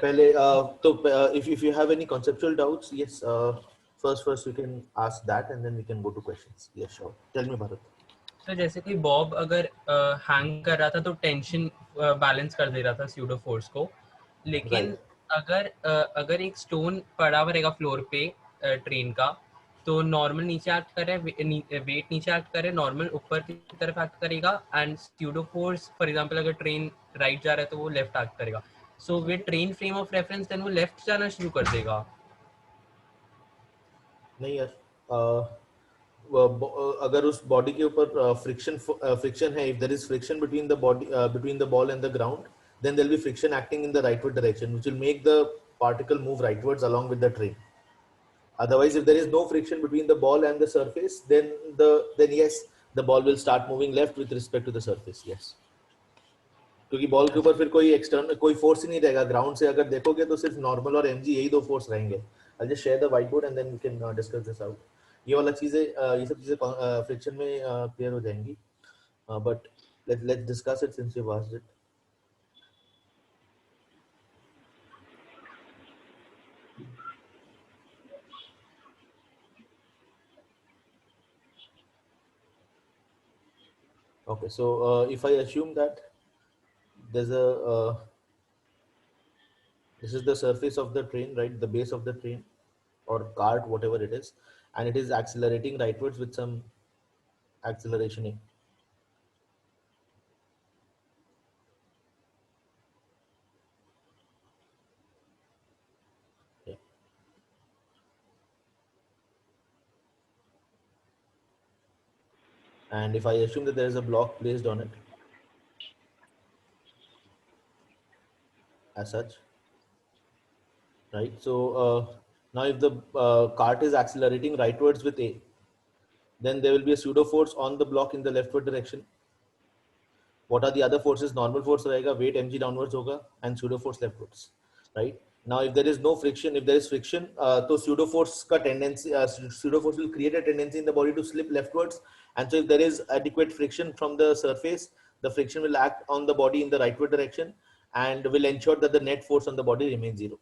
पहले तो if you have any conceptual doubts, yes, first we can ask that and then we can go to questions. Yes, sure. Tell me, Bharat. तो जैसे कि Bob अगर hang कर रहा था तो टेंशन बैलेंस कर दे रहा था स्यूडो फोर्स को, लेकिन अगर एक स्टोन पड़ा हुआ रहेगा फ्लोर पे ट्रेन का, तो नॉर्मल नीचे एक्ट करे, वेट नीचे एक्ट करे, नॉर्मल ऊपर की तरफ एक्ट करेगा, and pseudo force for example अगर ट्रेन राइट जा रहा है तो वो लेफ्ट एक्ट करेगा. So with train frame of reference then वो लेफ्ट जाना शुरू कर देगा. नहीं यार, अगर उस बॉडी के ऊपर फ्रिक्शन है, if there is friction between the body between the ball and the ground, then there will be friction acting in the rightward direction, which will make the particle move rightwards along with the train. Otherwise, if there is no friction between the ball and the surface, then yes, the ball will start moving left with respect to the surface. Yes. क्योंकि ball के ऊपर फिर कोई external कोई force ही नहीं रहेगा. Ground से अगर देखोगे तो सिर्फ नॉर्मल और एमजी यही दो फोर्स रहेंगे. I'll just share the whiteboard and then we can discuss this out. ये वाला चीजें ये सब चीजें फ्रिक्शन में क्लियर हो जाएंगी. But let's discuss it since you've asked it. Okay, so if I assume that there's this is the surface of the train, right? The base of the train or cart, whatever it is, and it is accelerating rightwards with some acceleration A. Yeah. And if I assume that there is a block placed on it as such, right? So now if the cart is accelerating rightwards with A, then there will be a pseudo force on the block in the leftward direction. What are the other forces? Normal force रहेगा, weight mg downwards होगा, and pseudo force leftwards, right? Now if there is no friction, if there is friction, तो pseudo force का tendency, pseudo force will create a tendency in the body to slip leftwards, and so if there is adequate friction from the surface, the friction will act on the body in the rightward direction and will ensure that the net force on the body remains zero.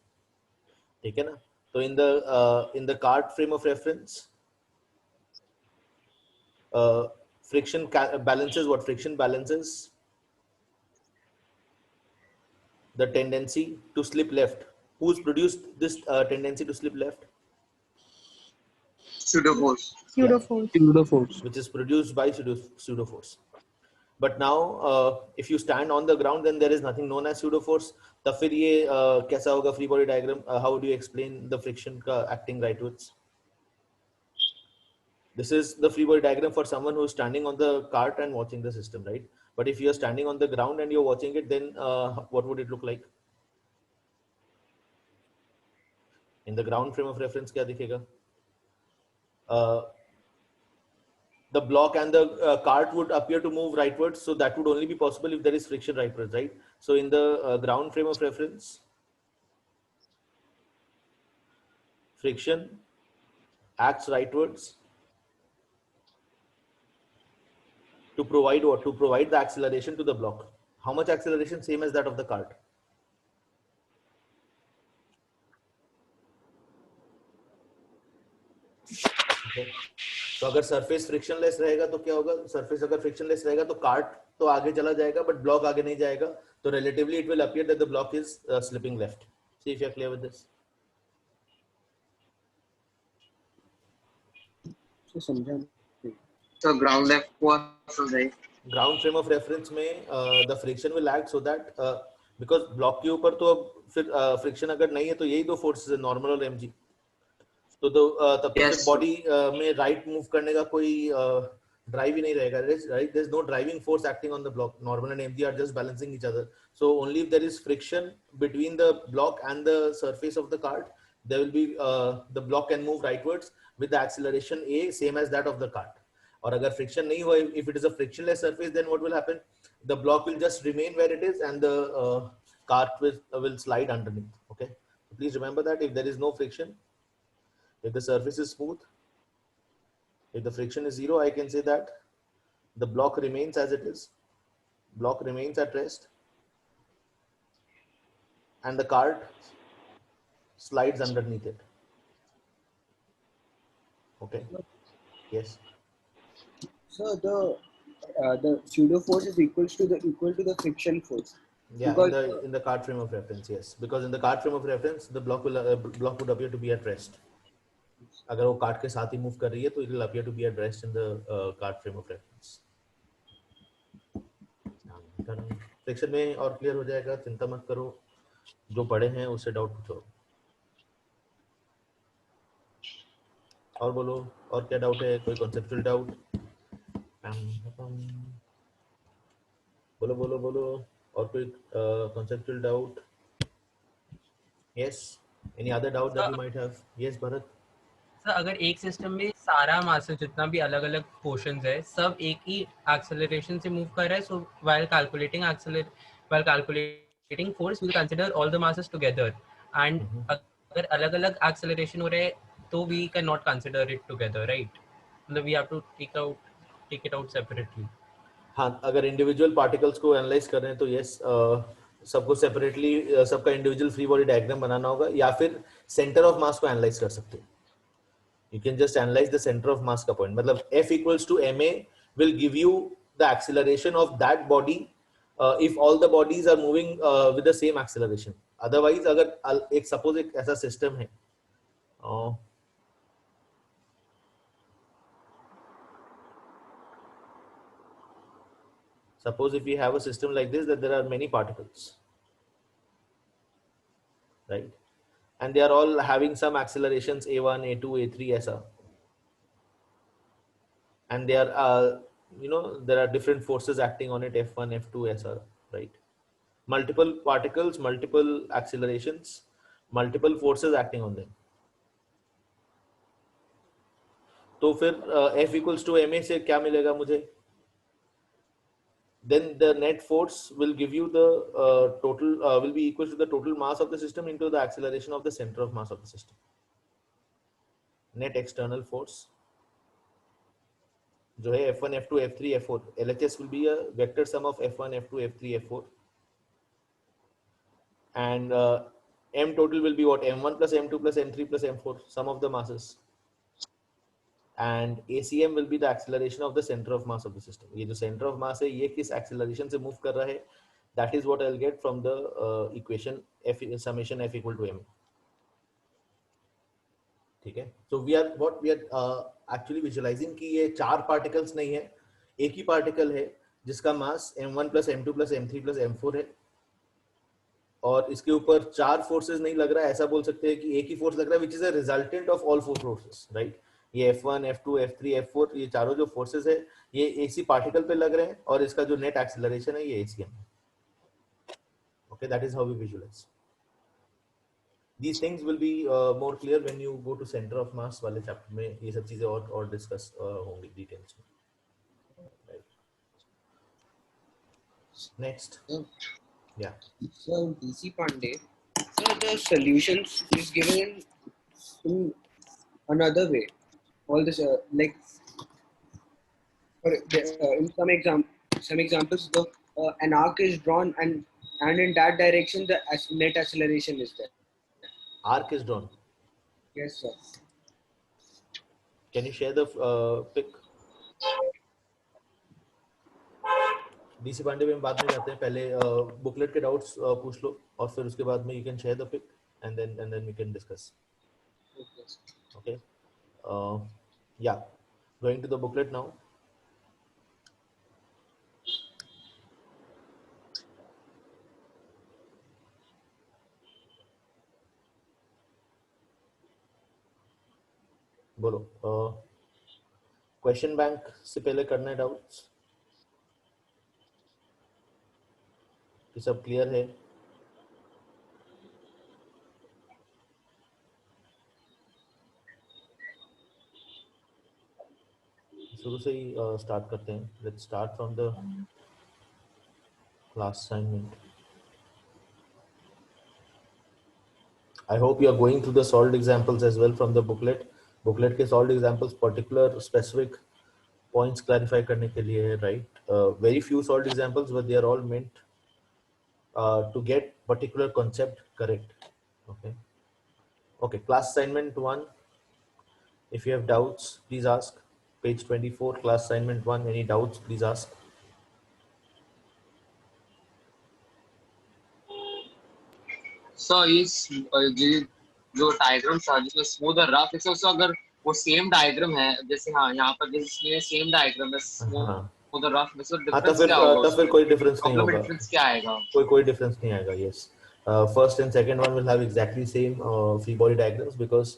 ठीक है ना? So in the cart frame of reference, friction balances what? Friction balances the tendency to slip left. Who's produced this tendency to slip left? Pseudo force. Pseudo force. Pseudo force. Which is produced by pseudo force. But now if you stand on the ground, then there is nothing known as pseudo force. तो फिर ये कैसा होगा free body diagram? How would you explain the friction acting rightwards? This is the free body diagram for someone who is standing on the cart and watching the system, right? But if you are standing on the ground and you're watching it, then what would it look like? In the ground frame of reference, क्या दिखेगा? The block and the cart would appear to move rightwards, so that would only be possible if there is friction rightwards, right? So in the ground frame of reference, friction acts rightwards to provide what? To provide the acceleration to the block. How much acceleration? Same as that of the cart. Okay. तो अगर surface frictionless रहेगा तो क्या होगा? Surface अगर frictionless रहेगा तो cart तो आगे चला जाएगा, बट ब्लॉक आगे नहीं जाएगा. तो relatively it will appear that the block is slipping left. See if you are clear with this. So ground left force, right? Ground frame of reference में the friction will act so that because block के ऊपर तो अब फिर friction अगर नहीं है तो यही दो forces है, normal और mg. तो तब तक बॉडी में राइट मूव करने का कोई ड्राइव ही नहीं रहेगा, right? There is no driving force acting on the block. Normal and m g are just balancing each other. So only if there is friction between the block and the surface of the cart, there will be the block can move rightwards with the acceleration a same as that of the cart. और अगर friction नहीं हुआ, if it is a frictionless surface, then what will happen? The block will just remain where it is and the cart will slide underneath. Okay, please remember that if there is no friction, if the surface is smooth, if the friction is zero, I can say that the block remains as it is. Block remains at rest and the cart slides underneath it. Okay. Yes. So the pseudo force is equal to the friction force. Yeah, Because in the cart frame of reference, yes, because in the cart frame of reference, the block would appear to be at rest. अगर वो cart के साथ ही move कर रही है, तो it will appear to be at rest in the cart frame of reference. Section में और क्लियर हो जाएगा, चिंता मत करो. जो पढ़े हैं उससे डाउट पूछो. और बोलो, और क्या डाउट है? कोई कॉन्सेप्चुअल डाउट? बोलो बोलो बोलो. और कोई conceptual doubt? Yes. Any other doubt that you might have? Yes, Bharat. Sir अगर एक सिस्टम में सारा मास जितना भी अलग अलग पोर्शंस है सब एक ही एक्सेलरेशन से मूव कर रहा है, सो while calculating force we'll consider all the masses together, and अगर अलग अलग एक्सेलरेशन हो रहे हैं तो we cannot consider it together, right? मतलब we have to take it out separately. हाँ, अगर इंडिविजुअल पार्टिकल्स को एनालाइज कर रहे हैं तो यस, सबको सेपरेटली सबका इंडिविजुअल फ्री बॉडी डायग्राम बनाना होगा, या फिर सेंटर ऑफ मास को एनालाइज कर सकते हैं. You can just analyze the center of mass का point. मतलब F equals to ma will give you the acceleration of that body if all the bodies are moving with the same acceleration. Otherwise, अगर एक suppose एक ऐसा system है, suppose if we have a system like this, that there are many particles, right? And they are all having some accelerations a1, a2, a3 ऐसा. And they are, there are different forces acting on it, F1, F2 ऐसा, right? Multiple particles, multiple accelerations, multiple forces acting on them. तो फिर F equals to ma से क्या मिलेगा मुझे? Then the net force will give you the total, will be equal to the total mass of the system into the acceleration of the center of mass of the system. Net external force जो है F1, F2, F3, F4. LHS will be a vector sum of F1, F2, F3, F4. And M total will be what? M1 plus M2 plus M3 plus M4, sum of the masses. And ACM will be the acceleration of the center of mass of the system. ये जो center of mass है, ये किस acceleration से move कर रहा है? That is what I'll get from the equation F summation F equal to M. ठीक है? So we are actually visualizing कि ये चार particles नहीं है, एक ही particle है जिसका mass M1 plus M2 plus M3 plus M4 है, और इसके ऊपर चार forces नहीं लग रहा है. ऐसा बोल सकते हैं कि एक ही force लग रहा है, which is a resultant of all four forces, right? ये F1, F2, F3, F4 ये चारों जो forces है ये AC particle पे लग रहे हैं, और इसका जो net acceleration है ये ACM है. Okay, that is how we visualize. These things will be more clear when you go to center of mass वाले chapter में. ये सब चीजें और discuss होंगी details में. Right. Next. Yeah. So DC Pandey, so the solutions is given in another way. All this like in some examples an arc is drawn and in that direction the net acceleration is there. Arc is drawn. Yes, sir. Can you share the pic? DC Pandey में हम बाद में जाते हैं, पहले booklet के doubts पूछ लो और फिर उसके बाद में you can share the pic and then we can discuss. Okay. Yeah, going to the booklet now. बोलो, क्वेश्चन बैंक से पहले करना है डाउट्स कि सब क्लियर है? शुरू से ही स्टार्ट करते हैं. Let's start from the class assignment. I hope you are going through the solved examples as well from the booklet. Booklet के solved examples particular specific points clarify करने के लिए है, right? Very few solved examples, but they are all meant to get particular concept correct. Okay, class assignment 1. If you have doubts, please ask. Page 24, class assignment 1. Any doubts, please ask. So इस जो diagram था जिसमें smooth और rough है, so अगर वो same diagram है, जैसे हाँ यहाँ पर जैसे सेम डायग्राम है स्मूथ और रफ में, so डिफरेंस क्या होगा? तो फिर कोई डिफरेंस नहीं होगा, डिफरेंस क्या आएगा? कोई डिफरेंस नहीं आएगा. Yes, first and second one will have exactly same free body diagrams because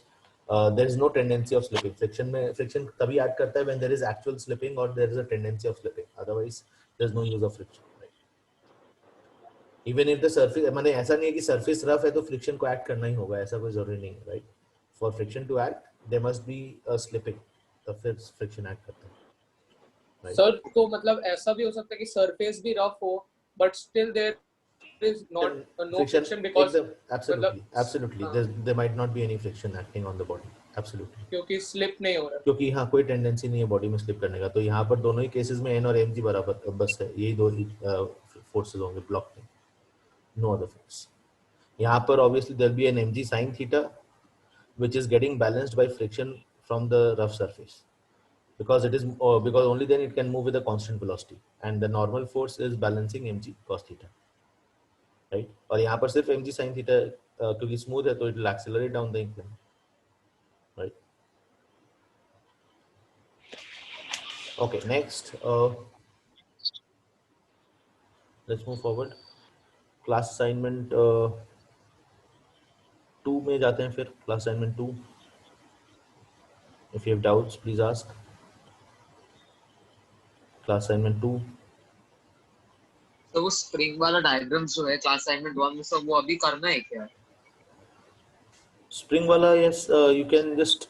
there is no tendency of slipping. Friction तभी add करता है when there is actual slipping or there is a tendency of slipping. Otherwise, there is no use of friction. Right? Even if the surface, माने ऐसा नहीं है कि surface rough है तो friction को add करना ही होगा, ऐसा कोई जरूरी नहीं है, right? For friction to act, there must be a slipping. तो फिर friction act करता है. Right? सर तो मतलब ऐसा भी हो सकता है कि सरफेस भी रफ हो but still there is not no friction because absolutely there might not be any friction acting on the body, absolutely, क्योंकि स्लिप नहीं हो रहा, क्योंकि हाँ कोई टेंडेंसी नहीं है बॉडी में स्लिप करने का. तो यहाँ पर दोनों ही केसेस में एन और एम जी बराबर बस है, यही दो फोर्सेस होंगे ब्लॉक में, नो अदर फोर्स. यहाँ पर obviously there be an mg sin theta which is getting balanced by friction from the rough surface because it is because only then it can move with a constant velocity and the normal force is balancing mg cos theta. Right, और यहाँ पर सिर्फ mg sin theta क्योंकि smooth है तो it will accelerate down the incline. Right, okay, next let's move forward. Class assignment 2 में जाते हैं. फिर class assignment 2, if you have doubts please ask. Class assignment 2. तो वो स्प्रिंग वाला डायग्राम जो है क्लास असाइनमेंट 1 में, सब वो अभी करना है क्या? स्प्रिंग वाला, yes, you can just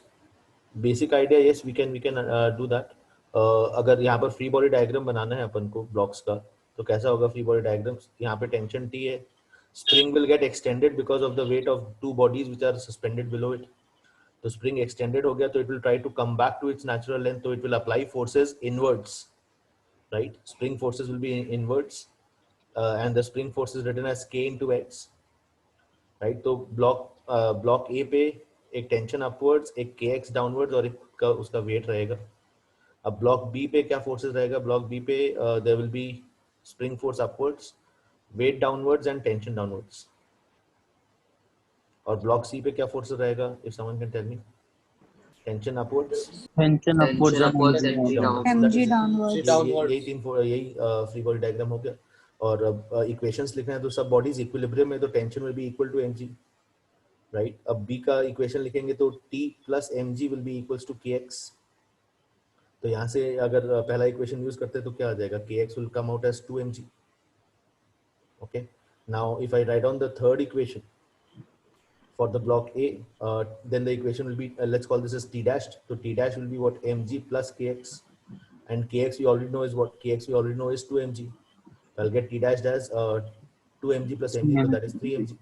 basic idea, yes we can do that. अगर यहाँ पर फ्री बॉडी डायग्राम बनाना है अपन को ब्लॉक्स का, तो कैसा होगा फ्री बॉडी डायग्राम? यहाँ पे टेंशन T है, spring will get extended because of the weight of two bodies which are suspended below it. तो स्प्रिंग एक्सटेंडेड हो गया तो it will try to come back to its natural length, तो it will apply forces inwards. Right, spring forces will be inwards and the spring force is written as k into x. right, तो block A पे एक tension upwards, एक kx downwards और एक का उसका wait रहेगा. अब ब्लॉक B पे क्या फोर्सेस रहेगा? ब्लॉक B पे there will be spring force upwards, weight downwards and tension downwards. और ब्लॉक C पे क्या फोर्सेस रहेगा? If someone can tell me. Tension upwards, tension upwards mg downwards. यही फ्री बॉडी डायग्राम हो गया. और इक्वेशंस लिखना है तो सब बॉडीज इक्विलिब्रियम में, तो tension will be equal to mg. Right, अब b का इक्वेशन लिखेंगे तो t plus mg will be equals to kx. तो यहाँ से अगर पहला इक्वेशन यूज करते हैं तो क्या आ जाएगा? kx will come out as 2mg. Okay, now if I write down the third equation for the block A, then the equation will be, let's call this as t dash. So t dash will be what? mg plus kx, and kx we already know is what? Kx we already know is 2mg. So I'll get t dash as 2mg plus mg, so that is 3mg.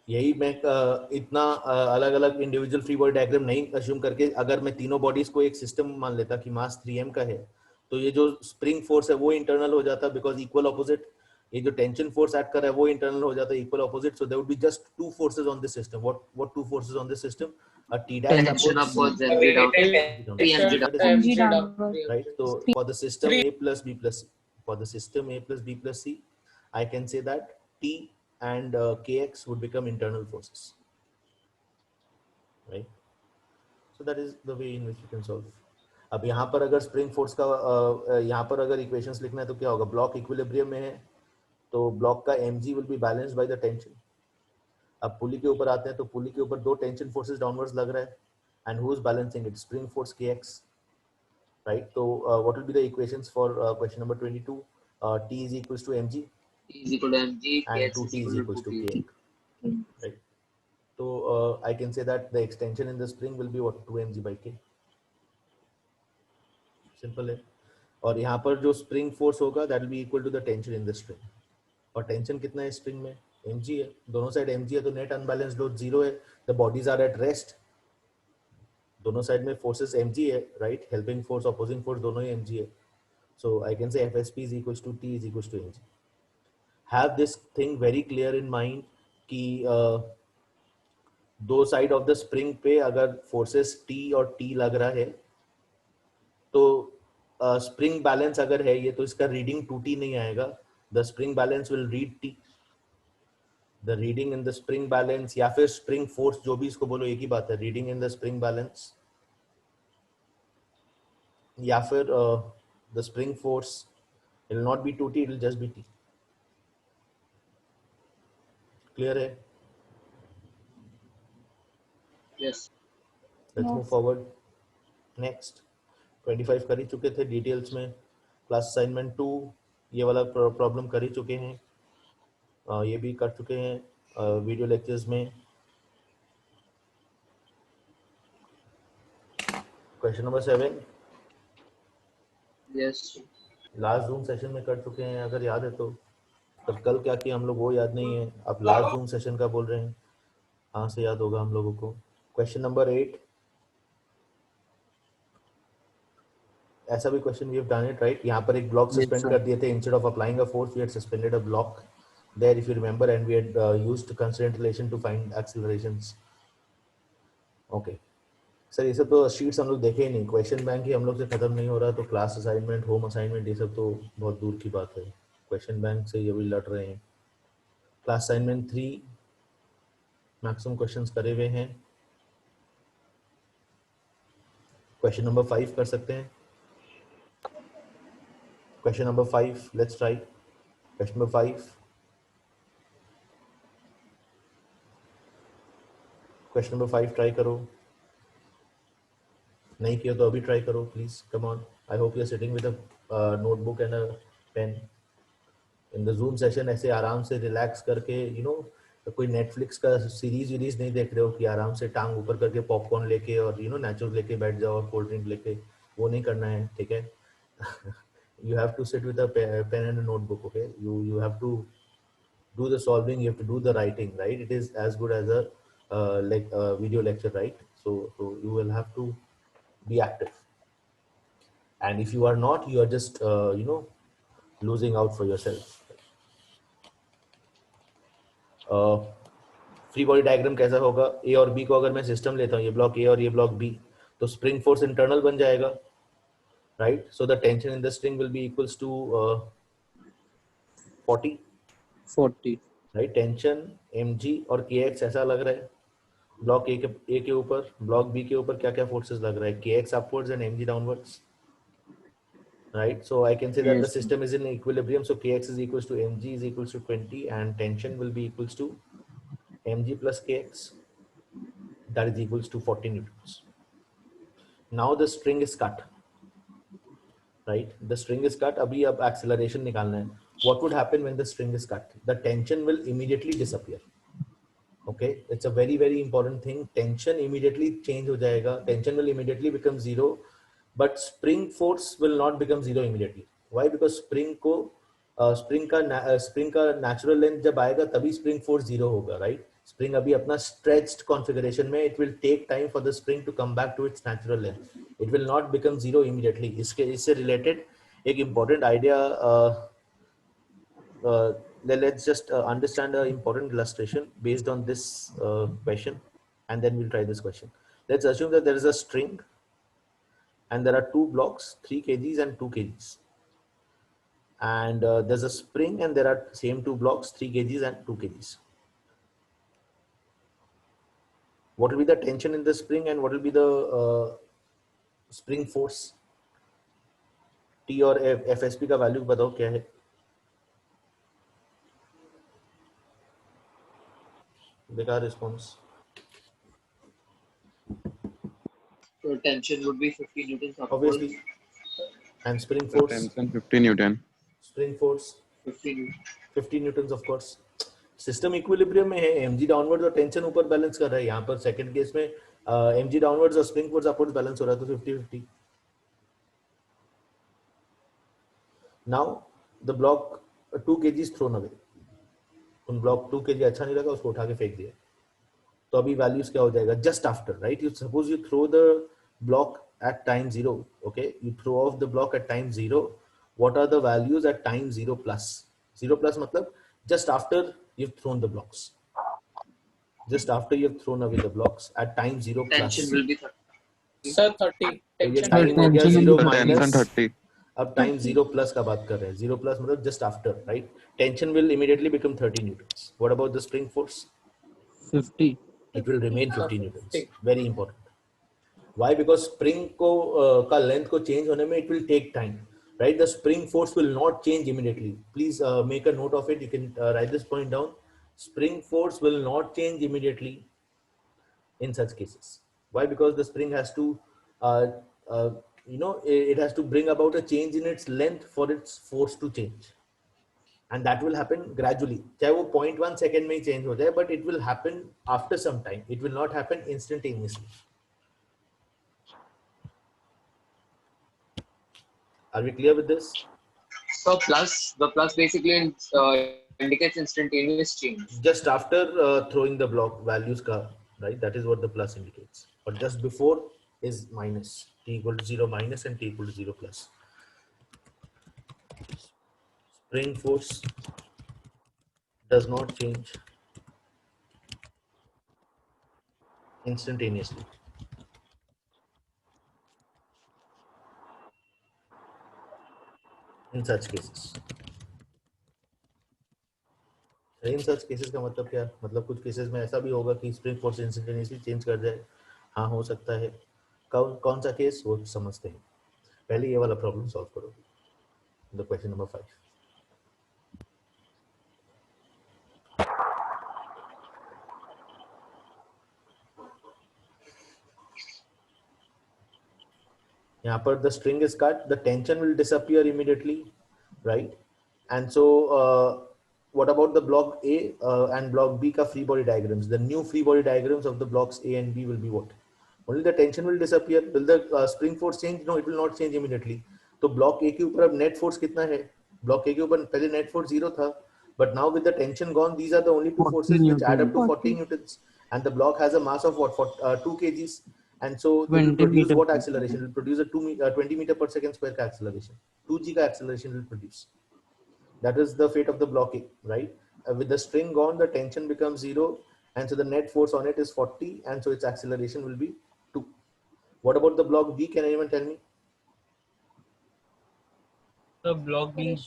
यही मैं इतना अलग अलग individual free body diagram नहीं assume करके, अगर मैं तीनों बॉडीज को एक सिस्टम मान लेता कि मास 3m का है, तो ये जो स्प्रिंग फोर्स है वो इंटरनल हो जाता बिकॉज इक्वल ऑपोजिट. ये जो टेंशन फोर्स ऐड कर रहा है वो इंटरनल हो जाता है equal opposite. So there would be just two forces on this system. What two forces on this system? A T dash upwards, right. तो for the system A plus B plus C, for the system A plus B plus C, I can say that T and kx would become internal forces, right? So that is the way in which you can solve. अब यहाँ पर अगर spring force का यहाँ पर अगर equations लिखना है तो क्या होगा? ब्लॉक इक्विलिब्रियम में है तो ब्लॉक का mg will be balanced by the tension. अब पुली के ऊपर आते हैं तो पुली के ऊपर दो टेंशन फोर्सेस डाउनवर्ड्स लग रहा है, and who is balancing it? Spring force kx, right. तो what will be the equations for question number 22? t is equals to mg, t is equal to mg, and 2t is equals to k, right? So I can say that the extension in the spring will be what? 2mg by k. Simple है. और यहाँ पर जो spring force होगा that will be equal to the tension in the spring. और tension कितना है spring में? mg है. दोनों साइड mg है तो नेट अनबैलेंस्ड लोड 0 है. The bodies are at rest. दोनों साइड में फोर्सेस mg है, right. Helping force, opposing force दोनों ही mg है. So I can say fsp is equals to t is equals to mg. have this thing very clear in mind कि दो side of the spring पे अगर forces T और T लग रहा है तो स्प्रिंग बैलेंस अगर है ये तो इसका रीडिंग 2T नहीं आएगा. The spring balance will read T. The reading in the spring balance या फिर स्प्रिंग फोर्स, जो भी इसको बोलो एक ही बात है. Reading in the spring balance या फिर the spring force will not be 2T, it will just be T. Clear है? Yes. Let's move forward. Next. 25 कर ही चुके थे डिटेल्स में. क्लास असाइनमेंट 2 ये वाला प्रॉब्लम कर ही चुके हैं. ये भी कर चुके हैं वीडियो लेक्चर्स में. Question number 7 Yes. Last zoom session में कर चुके हैं, अगर याद है तो. पर कल क्या किया हम लोग वो याद नहीं है. अब लास्ट जूम सेशन का बोल रहे हैं, कहाँ से याद होगा हम लोगों को. Question number 8. ऐसा भी question we have done it right. यहाँ पर एक ब्लॉक सस्पेंड कर दिए थे. Instead of applying a force we had suspended a block there if you remember, and we had used constant relation to find accelerations. Okay sir, ये सब तो sheets हम लोग देखे ही नहीं. क्वेश्चन बैंक ही हम लोग से खत्म नहीं हो रहा, तो क्लास असाइनमेंट, होम असाइनमेंट, ये सब तो बहुत दूर की बात है. क्वेश्चन बैंक से ये भी लड़ रहे हैं. क्लास असाइनमेंट 3 मैक्सिमम क्वेश्चंस करे हुए हैं. क्वेश्चन नंबर 5 कर सकते हैं. Question number 5 let's try. Question number 5. Question number 5 try करो. नहीं किया तो अभी ट्राई करो please. Come on. I hope you are sitting with a notebook and a pen in the Zoom session. ऐसे आराम से रिलैक्स करके, यू नो, कोई नेटफ्लिक्स का सीरीज वीरीज नहीं देख रहे हो कि आराम से टांग ऊपर करके पॉपकॉर्न लेके और यू नो नेचुरल लेके बैठ जाओ और कोल्ड ड्रिंक लेके. वो नहीं करना है, ठीक है. You have to sit with a pen and a notebook, okay. You have to do the solving, you have to do the writing, right. It is as good as a video lecture, right. So you will have to be active, and if you are not, you are just you know, losing out for yourself. Free body diagram कैसा होगा? ए और B को अगर मैं system लेता हूँ, ये block ए और ये ब्लॉक बी, तो स्प्रिंग फोर्स इंटरनल बन जाएगा, right. So the tension in the string will be equals to 40, right. Tension mg और kx ऐसा लग रहा है. ब्लॉक ए के ऊपर, ब्लॉक बी के ऊपर क्या क्या फोर्सेस लग रहा है? kx upwards and mg downwards, right. So I can say that the system is in equilibrium, so kx is equals to mg is equals to 20 and tension will be equals to mg plus kx, that is equals to 40 newtons. Now the string is cut, right. The string is cut. अभी अब acceleration निकालना है. What would happen when the string is cut? The tension will immediately disappear. Okay, it's a very very important thing. Tension immediately change हो जाएगा. Tension will immediately become zero, but spring force will not become zero immediately. Why? Because spring का natural length जब आएगा तभी spring force zero होगा, right? Spring अभी अपना stretched configuration में, it will take time for the spring to come back to its natural length. It will not become zero immediately. इससे related एक important idea, let's just understand an important illustration based on this question, and then we'll try this question. Let's assume that there is a string and there are two blocks, 3 kgs and 2 kgs. And there's a spring and there are same two blocks, 3 kgs and 2 kgs. What will be the tension in the spring and what will be the spring force? T और FSP का value बताओ क्या है? बेकार response. So tension would be 50 newtons upwards. Obviously. And spring force? Tension 50 Newton. Spring force? 50 newtons of course. System equilibrium में है. mg downwards और tension ऊपर बैलेंस कर रहा है. यहाँ पर सेकंड केस में mg डाउनवर्ड्स और स्प्रिंग फोर्स अपवर्ड्स बैलेंस हो रहा है, तो 50-50. Now the block 2 kg thrown away. उन ब्लॉक 2 kg अच्छा नहीं लगा, उसको उठा के फेंक दिया. तो अभी वैल्यूज क्या हो जाएगा? Just after, right. You suppose you throw the block at time 0. Okay, you throw off the block at time 0. What are the values at time 0 plus? 0 plus मतलब just after you've thrown the blocks. Just after you've thrown away the blocks at time 0 plus. Tension will be 30. Sir, 30. तो ये Tension time हो गया tension 0 will be minus 30. अब time 0 plus का बात कर रहे हैं 0 प्लस मतलब just after right tension will immediately become 30 newtons. What about the spring force? 50. It will remain 50 newtons. Very important. Why? Because spring को का length को change होने में it will take time, right? The spring force will not change immediately. Please make a note of it. You can write this point down. Spring force will not change immediately in such cases. Why? Because the spring has to, it has to bring about a change in its length for its force to change. And that will happen gradually. चाहे वो 0.1 second में ही change हो जाए, but it will happen after some time. It will not happen instantaneously. Are we clear with this? So the plus basically indicates instantaneous change. Just after throwing the block values ka, right? That is what the plus indicates. But just before is minus. T equal to 0 minus and T equal to 0 plus. Spring force does not change instantaneously. In such cases. In such cases का मतलब क्या? मतलब कुछ cases में ऐसा भी होगा कि spring force instantaneously change कर जाए. हाँ हो सकता है. कौन सा केस वो समझते हैं. पहले ये वाला प्रॉब्लम सॉल्व करो. The question number 5. यहाँ पर the string is cut, the tension will disappear immediately, right? And so what about the block A and block B का free body diagrams? The new free body diagrams of the blocks A and B will be what? Only the tension will disappear. Will the spring force change? No, it will not change immediately. तो block A के ऊपर अब net force कितना है? Block A के ऊपर पहले net force 0 था, but now with the tension gone, these are the only two forces which add up to 40 newtons, and the block has a mass of what? 2 kgs. And so it will produce what acceleration? It will produce a 20 meter per second square acceleration. 2g acceleration will produce. That is the fate of the block A, right? With the string gone, the tension becomes 0, and so the net force on it is 40, and so its acceleration will be 2. What about the block B? Can anyone tell me? The block B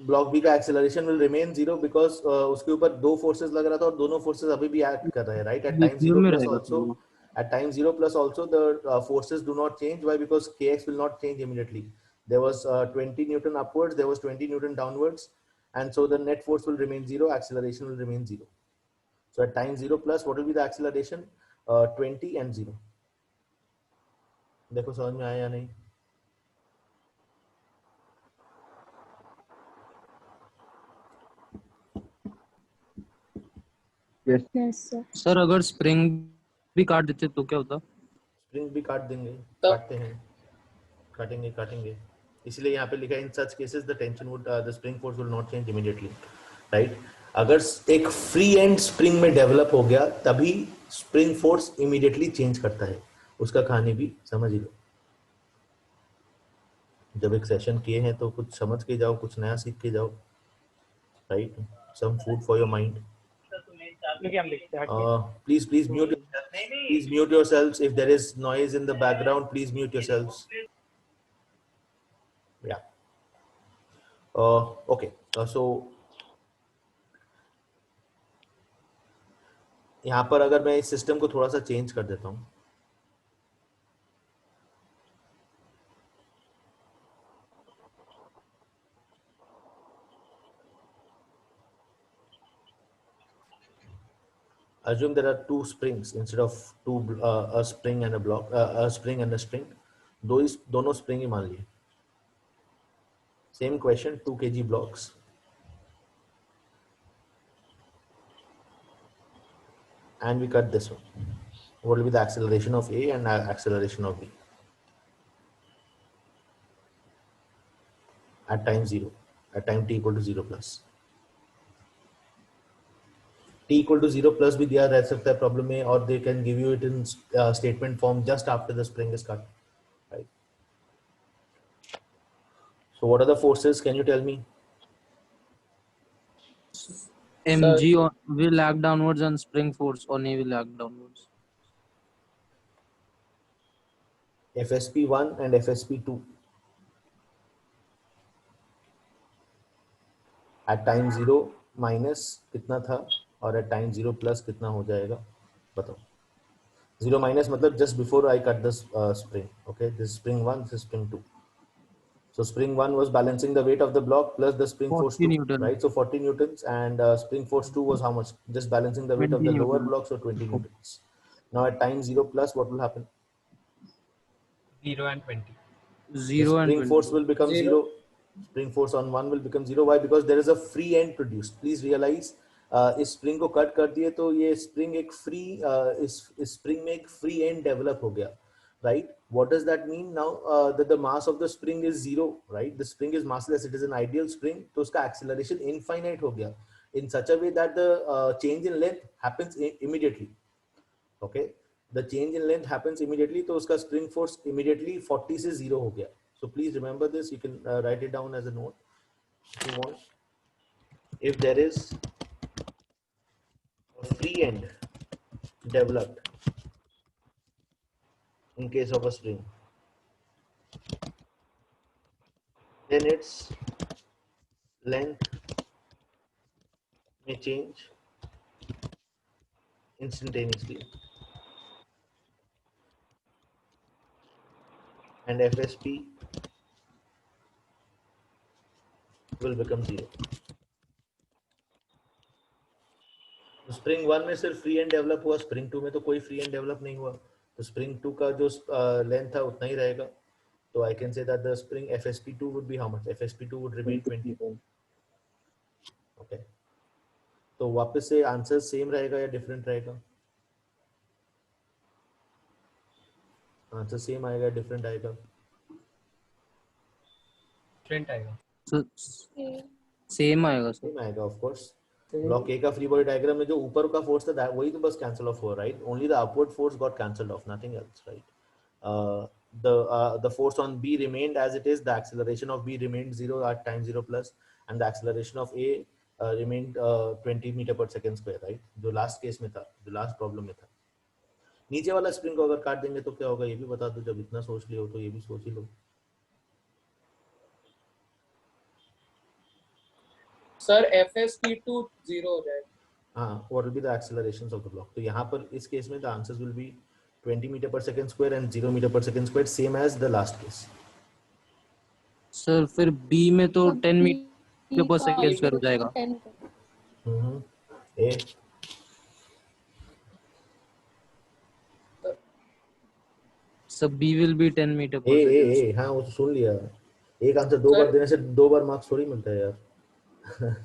block B का acceleration will remain 0 because उसके ऊपर दो forces लग रहा था और दोनों forces अभी भी act कर रहे हैं, right? At time 0 plus also. At time 0 plus also the forces do not change. Why? Because kx will not change immediately. There was 20 Newton upwards, there was 20 Newton downwards, and so the net force will remain 0, acceleration will remain 0. So at time 0 plus, what will be the acceleration? 20 and 0. देखो समझ में आया या नहीं? Yes, sir. Sir, अगर spring भी काट देते तो क्या होता? Spring भी काट देंगे, काटते हैं, काटेंगे. इसलिए यहाँ पे लिखा है in such cases the tension would the spring force will not change immediately, right? अगर एक free end spring में develop हो गया तभी spring force immediately change करता है. उसका कहानी भी समझ लो. जब एक सेशन किए हैं तो कुछ समझ के जाओ, कुछ नया सीख के जाओ, right? Some food for your mind. Please mute yourselves. If there is noise in the background, please mute yourselves. Yeah. Okay. So यहाँ पर अगर मैं इस सिस्टम को थोड़ा सा चेंज कर देता हूँ, assume there are two springs instead of a spring and a block, a spring and a string. दोनों spring ही मान लिए. Same question, 2 kg blocks. And we cut this one. What will be the acceleration of A and acceleration of B? At time 0, at time t equal to 0 plus. T equal to 0 plus भी दिया रह सकता है problem में, or they can give you it in statement form just after the spring is cut, right? So what are the forces? Can you tell me? MG will act downwards and spring force on A will act downwards. FSP1 and FSP2 at time 0 minus कितना था और at time 0 plus कितना हो जाएगा बताओ. 0 minus मतलब just before I cut the spring. Okay, this is spring 1, this is spring 2. So spring 1 was balancing the weight of the block plus the spring force 2, Newton. right? So 40 newtons, and spring force 2 was how much? Just balancing the weight of the lower block, so 20 newtons. Now at time 0 plus, what will happen? 0 and 20. 0 and spring 20. force will become 0. Spring force on 1 will become 0. Why? Because there is a free end produced. Please realize इस spring को cut कर दिए तो ये spring एक free इस spring में एक फ्री एंड डेवलप हो गया, right? What does that mean now? That the mass of the spring is 0, right? The spring is massless, it is an ideal spring, तो उसका acceleration infinite हो गया in such a way that the change in length happens immediately. Okay, the change in length happens immediately, तो उसका spring force immediately 40 से 0 हो गया. So please remember this. You can write it down as a note if you want. If there is a free end developed in case of a spring, then its length may change instantaneously and FSP will become 0. तो spring 1 में सिर्फ free and develop हुआ, spring 2 में तो कोई free and develop नहीं हुआ, तो स्प्रिंग 2 का जो लेंथ था उतना ही रहेगा. तो आई can say that the spring FSP2 would be how much? FSP2 would remain 20. Okay, तो वापस से आंसर सेम रहेगा या डिफरेंट रहेगा? आंसर सेम आएगा, डिफरेंट आएगा? डिफरेंट आएगा. सेम आएगा सर. सेम आएगा ऑफ कोर्स. ब्लॉक ए का फ्री बॉडी डायग्राम में जो ऊपर का फोर्स था वही तो बस कैंसिल ऑफ हुआ, right? Only the upward force got cancelled of, nothing else, right? The force on B remained as it is, the acceleration of B remained 0 at time 0 plus, and the acceleration of A remained 20 meter per second square, right? जो last case में था, जो last problem में था. नीचे वाला spring को अगर काट देंगे तो क्या होगा ये भी बता दो. जब इतना सोच लियो तो ये भी सोच ही लो. सर FSP2 0 हो जाएगा. हाँ, what will be the accelerations of the block? तो यहाँ पर इस केस में the answers will be 20 meter per second square and 0 meter per second square, same as the last case. Sir फिर B में तो 10 मीटर पर सेकंड स्क्वायर हो जाएगा. ए सब B will be 10 मीटर पर ए सेकंड. ए हाँ, वो तो सुन लिया. एक आंसर दो बार देने से 2 बार मार्क्स थोड़ी मिलता है यार.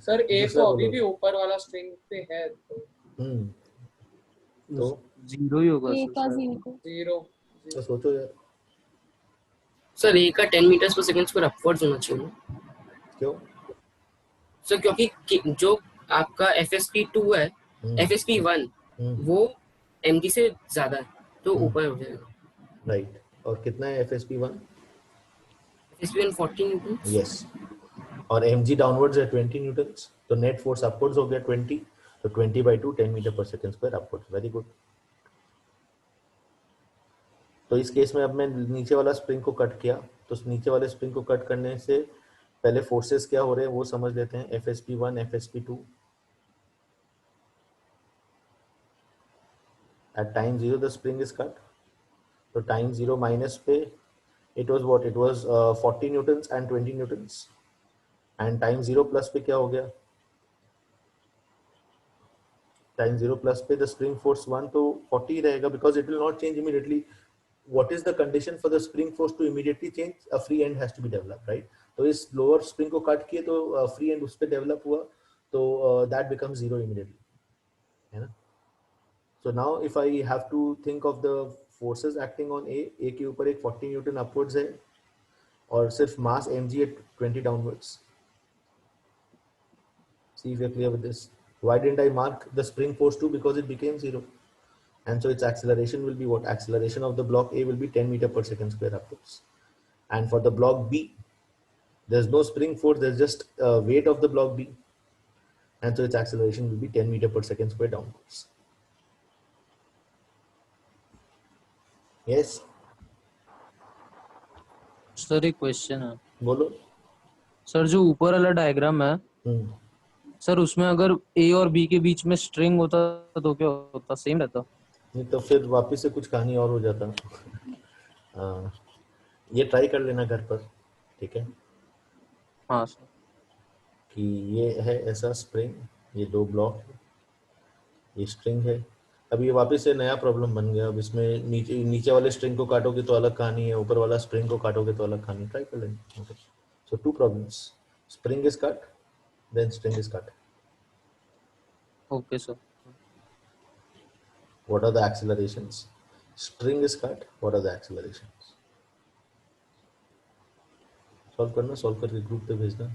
सर ए तो अभी भी ऊपर वाला स्ट्रिंग पे है तो 0 ही होगा का सर. 0. तो सोचो यार. सर ए का 10 मीटर्स पर सेकंड स्क्वायर अपवर्ड्स होना चाहिए. क्यों? सर क्योंकि जो आपका FSP2 है, FSP1 वो MG से ज्यादा है तो ऊपर हो जाएगा. राइट. और कितना है FSP1? FSP1 40 Newton. यस. और mg डाउनवर्ड्स है 20 न्यूटन्स, तो नेट फोर्स अपवर्ड्स हो गया 20, तो 20/2 10 मीटर पर second square upwards. Very good. तो इस केस में अब मैं नीचे वाला स्प्रिंग को कट किया, तो नीचे वाले स्प्रिंग को कट करने से पहले फोर्सेस क्या हो रहे हैं वो समझ लेते हैं. FSP1, FSP2 at time 0 the spring is cut, so time 0 minus पे it was what? It was 40 newtons and 20 newtons, and time 0 plus पे क्या हो गया? time 0 plus पे the spring force 1 तो 40 रहेगा, because it will not change immediately. What is the condition for the spring force to immediately change? A free end has to be developed, right? तो इस lower spring को cut किए तो free end उस पे develop हुआ, तो that becomes 0 immediately, है ना? So now if I have to think of the forces acting on A के ऊपर एक 40 न्यूटन upwards है और सिर्फ mass mg at 20 downwards. See if you're clear with this. Why didn't I mark the spring force 2? Because it became 0. And so its acceleration will be what? Acceleration of the block A will be 10 meter per second square upwards. And for the block B, there's no spring force, there's just weight of the block B. and so its acceleration will be 10 meter per second square downwards. Yes, sir एक question है. बोलो. Sir जो ऊपर वाला diagram है sir, उसमें अगर ए और बी के बीच में स्ट्रिंग होता तो क्या होता? सेम रहता? नहीं तो फिर वापस से कुछ कहानी और हो जाता. ये ट्राई कर लेना घर पर, ठीक है? हाँ सर. कि ये है ऐसा स्प्रिंग, ये 2 ब्लॉक है, ये स्ट्रिंग है. अब ये वापस से नया प्रॉब्लम बन गया. अब इसमें नीचे वाले स्ट्रिंग को काटोगे तो अलग कहानी है, ऊपर वाला स्प्रिंग को काटोगे तो अलग कहानी. ट्राई कर लेंगे. Okay, so 2 problems. Spring is cut, then string is cut. Okay sir. What are the accelerations? String is cut. What are the accelerations? Solve करना, सॉल्व करके ग्रुप पे भेजना.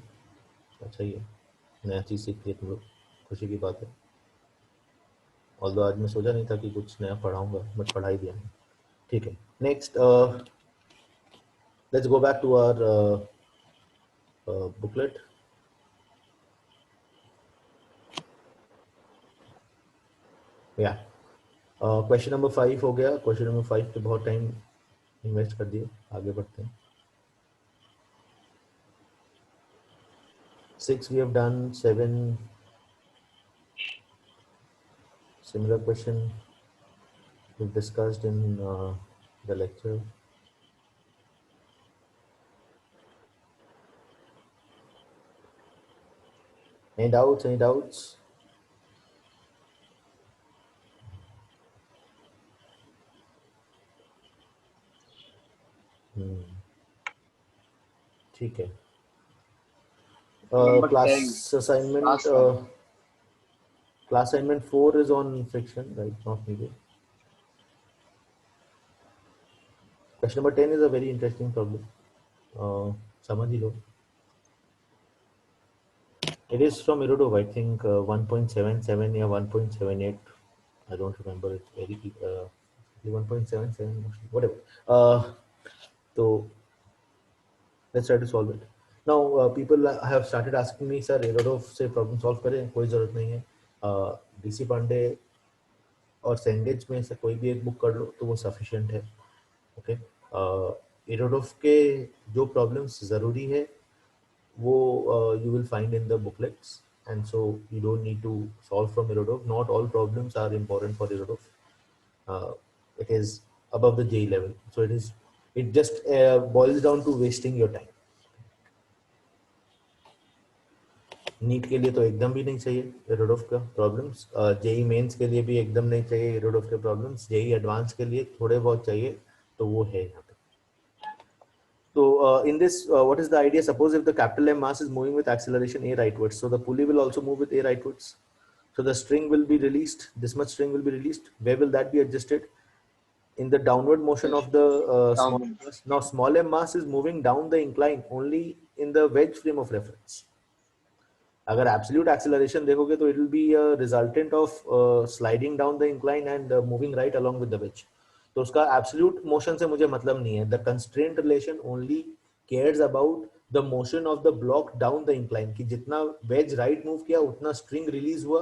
अच्छा ही है, नया चीज़ सीख लिया तुम लोग, खुशी की बात है. ऑल्दो आज मैं सोचा नहीं था कि कुछ नया पढ़ाऊंगा, बट पढ़ा ही दिया. ठीक है. Next, let's go back to our booklet. Yeah question number 5 हो गया. क्वेश्चन नंबर 5 पे बहुत टाइम इन्वेस्ट कर दिए. आगे बढ़ते हैं. 6 we have done. 7 similar question we've discussed in the lecture. Any doubts? Any doubts? ठीक है. Class assignment. Class assignment 4 is on friction, right? Not needed. Question number 10 is a very interesting problem. समझ ही लो. It is from Irodov, I think 1.77 or 1.78. I don't remember it very 1.77, whatever. So let's try to solve it. Now people have started asking me, sir, Irodov से problem solve करें, कोई ज़रूरत नहीं है. DC Pandey और Cengage में से कोई भी एक बुक कर लो तो वो sufficient है. ओके. Irodov के जो problems ज़रूरी है वो you will find in the booklets, and so you don't need to solve from Irodov. Not all problems are important for Irodov. It is above the J level, so it just boils down to wasting your time. NEET के लिए तो एकदम भी नहीं चाहिए Irodov का problems. JEE mains के लिए भी एकदम नहीं चाहिए Irodov के प्रॉब्लम्स. जेई एडवांस के लिए थोड़े बहुत चाहिए, तो वो है यहाँ पे. So in this, what is the idea? Suppose if the capital M mass is moving with acceleration a rightwards, so the pulley will also move with a rightwards. So the string will be released. This much string will be released. Where will that be adjusted? In the downward motion of the small mass. Now small m mass is moving down the incline only in the wedge frame of reference. अगर absolute acceleration देखोगे तो it will be a resultant of sliding down the incline and moving right along with the wedge. तो उसका absolute motion से मुझे मतलब नहीं है. The constraint relation only cares about the motion of the block down the incline, कि जितना wedge right move किया उतना string release हुआ,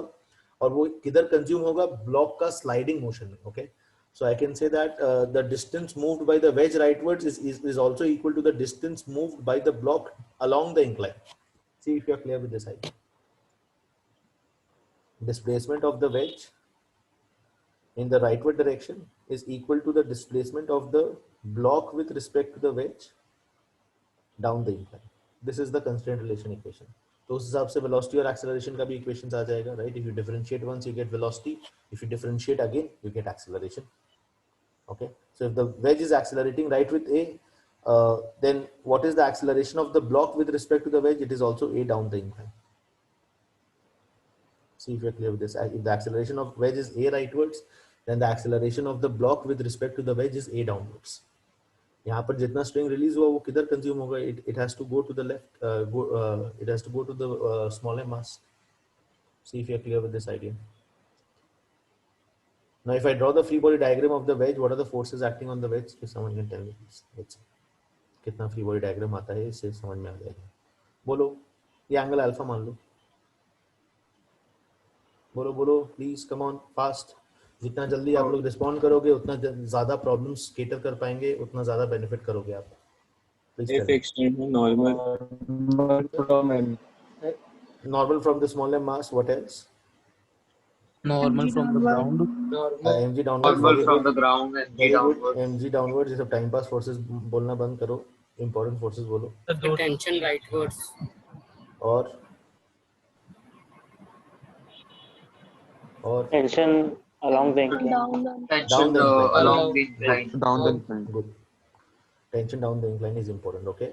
और वो किधर consume होगा? block का sliding motion में. Okay, so I can say that the distance moved by the wedge rightwards is also equal to the distance moved by the block along the incline. See if you are clear with this idea. Displacement of the wedge in the rightward direction is equal to the displacement of the block with respect to the wedge down the incline. This is the constraint relation equation. तो उस हिसाब से velocity और acceleration का भी equations आ जाएगा, right? If you differentiate once, you get velocity. If you differentiate again, you get acceleration. Okay. So if the wedge is accelerating right with A, then what is the acceleration of the block with respect to the wedge? It is also A down the incline. See if you're clear with this. If the acceleration of wedge is A rightwards, then the acceleration of the block with respect to the wedge is A downwards. यहाँ पर जितना string release हुआ वो किधर consume होगा? It has to go to the left. It has to go to the smaller mass. See if you're clear with this idea. Now, if I draw the free body diagram of the wedge, what are the forces acting on the wedge? If someone can tell me, please. Let's see. कितना free body diagram आता है, इससे समझ में आ जाएगा. बोलो, ये angle alpha मान लो. बोलो बोलो प्लीज, कम ऑन फास्ट। जितना जल्दी आप लोग रिस्पॉन्ड करोगे उतना ज्यादा प्रॉब्लम्स केटर कर पाएंगे, उतना ज्यादा बेनिफिट करोगे आप। Please If extend normal from M. Normal from the small m mass, what else? Normal mg from the downward. ground. normal mg downwards, Normal very from good, the ground and G very good। downward. mg downwards, ये सब time pass forces बोलना बंद करो, important forces बोलो। तो The tension rightwards. और Tension along the incline. Down the down Tension the incline, along the good, incline. Down the incline. good। Tension down the incline is important, okay.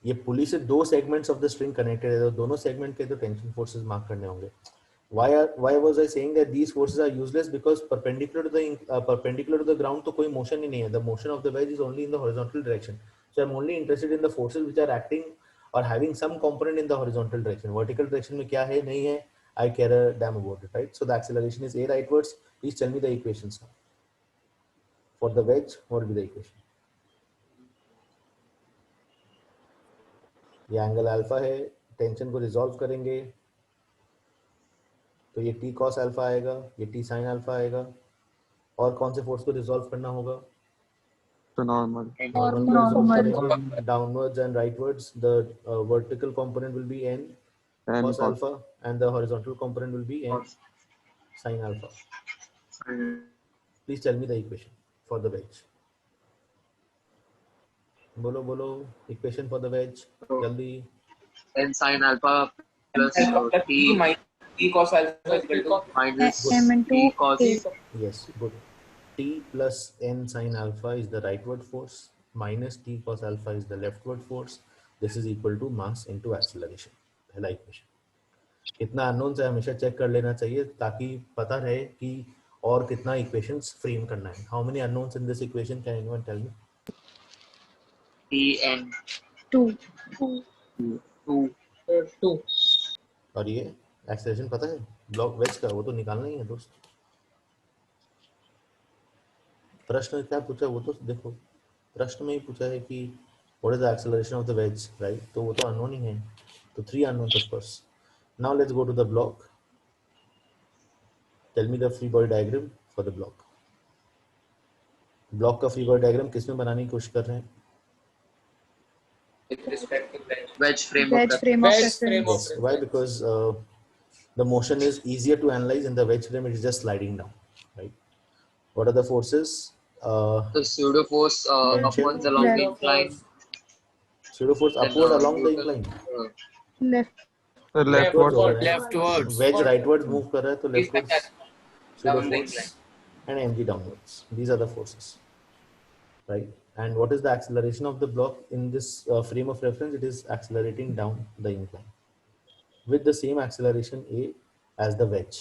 ये पुली से दो segments of the string connected है, तो दोनों segment के तो tension forces mark करने होंगे। why was I saying that these forces are useless? Because perpendicular to the ground तो कोई motion ही नहीं है, the motion of the wedge is only in the horizontal direction, so I'm only interested in the forces which are acting or having some component in the horizontal direction। vertical direction में क्या है नहीं है, I care a damn about it, right? So the acceleration is a rightwards। Please tell me the equations now for the wedge। what will be the equation? ये angle alpha है, tension को resolve करेंगे तो ये t cos alpha आएगा, ये t sin alpha आएगा। और कौन से फोर्स को रिजॉल्व करना होगा? तो normal. नॉर्मल को रिजॉल्व करेंगे, downwards and rightwards. The vertical component will be n N cos cos. Alpha and the horizontal component will be n sin alpha. Please tell me the equation for the wedge. बोलो बोलो equation for the wedge जल्दी। N sin alpha plus T T cos alpha is equal to minus m into T cos. a. Yes, good। t plus n sin alpha is the rightward force minus t cos alpha is the leftward force। this is equal to mass into acceleration। पहला equation. कितना unknown है हमेशा check कर लेना चाहिए ताकि पता रहे कि और कितना इक्वेशंस फ्रेम करना है। How many unknowns in this equation, can anyone tell me? T n 2 2 और ये एक्सेलरेशन पता है ब्लॉक वेज का, वो तो निकालना ही है दोस्त। प्रश्न क्या पूछा वो तो देखो, प्रश्न में ही पूछा है कि what is the acceleration of the wedge, right? तो वो तो अननोन ही है, तो 3 unknown of course. Now let's go to the block. Tell me the free body diagram for the block. Block का फ्री बॉडी डायग्राम किस में बनाने की कोशिश कर रहे हैं? with respect to wedge. wedge frame wedge of frame of Wedge reference. frame of Yes, why? Because the motion is easier to analyze in the wedge frame, it is just sliding down, right? What are the forces? the pseudo force Tension. upwards along the Left. incline. Pseudo force Then, upward along the Newton, incline, Left The leftwards हो leftward. रहा है। Leftwards. wedge rightwards move कर रहा है तो leftwards pseudo Down the force and mg downwards, these are the forces, right? And what is the acceleration of the block in this frame of reference? It is accelerating down the incline with the same acceleration a as the wedge।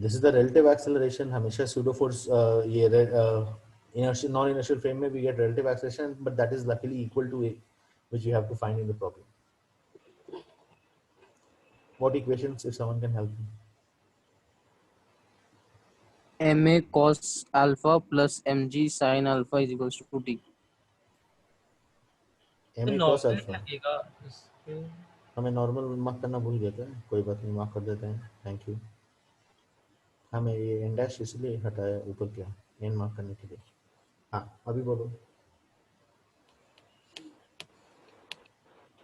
this is the relative acceleration। हमेशा pseudo force ये inertial non inertial frame में we get relative acceleration, but that is luckily equal to a, which you have to find in the problem। what equations, if someone can help me? ma cos alpha plus mg sin alpha is equals to t। तो ma cos normal alpha लगेगा इसके। हमें normal mark करना भूल गए थे, कोई बात नहीं, मार्क कर देते हैं, थैंक यू। हमें ये एन डैश इसलिए हटाया ऊपर क्या, एन मार्क करने के लिए। हाँ अभी बोलो।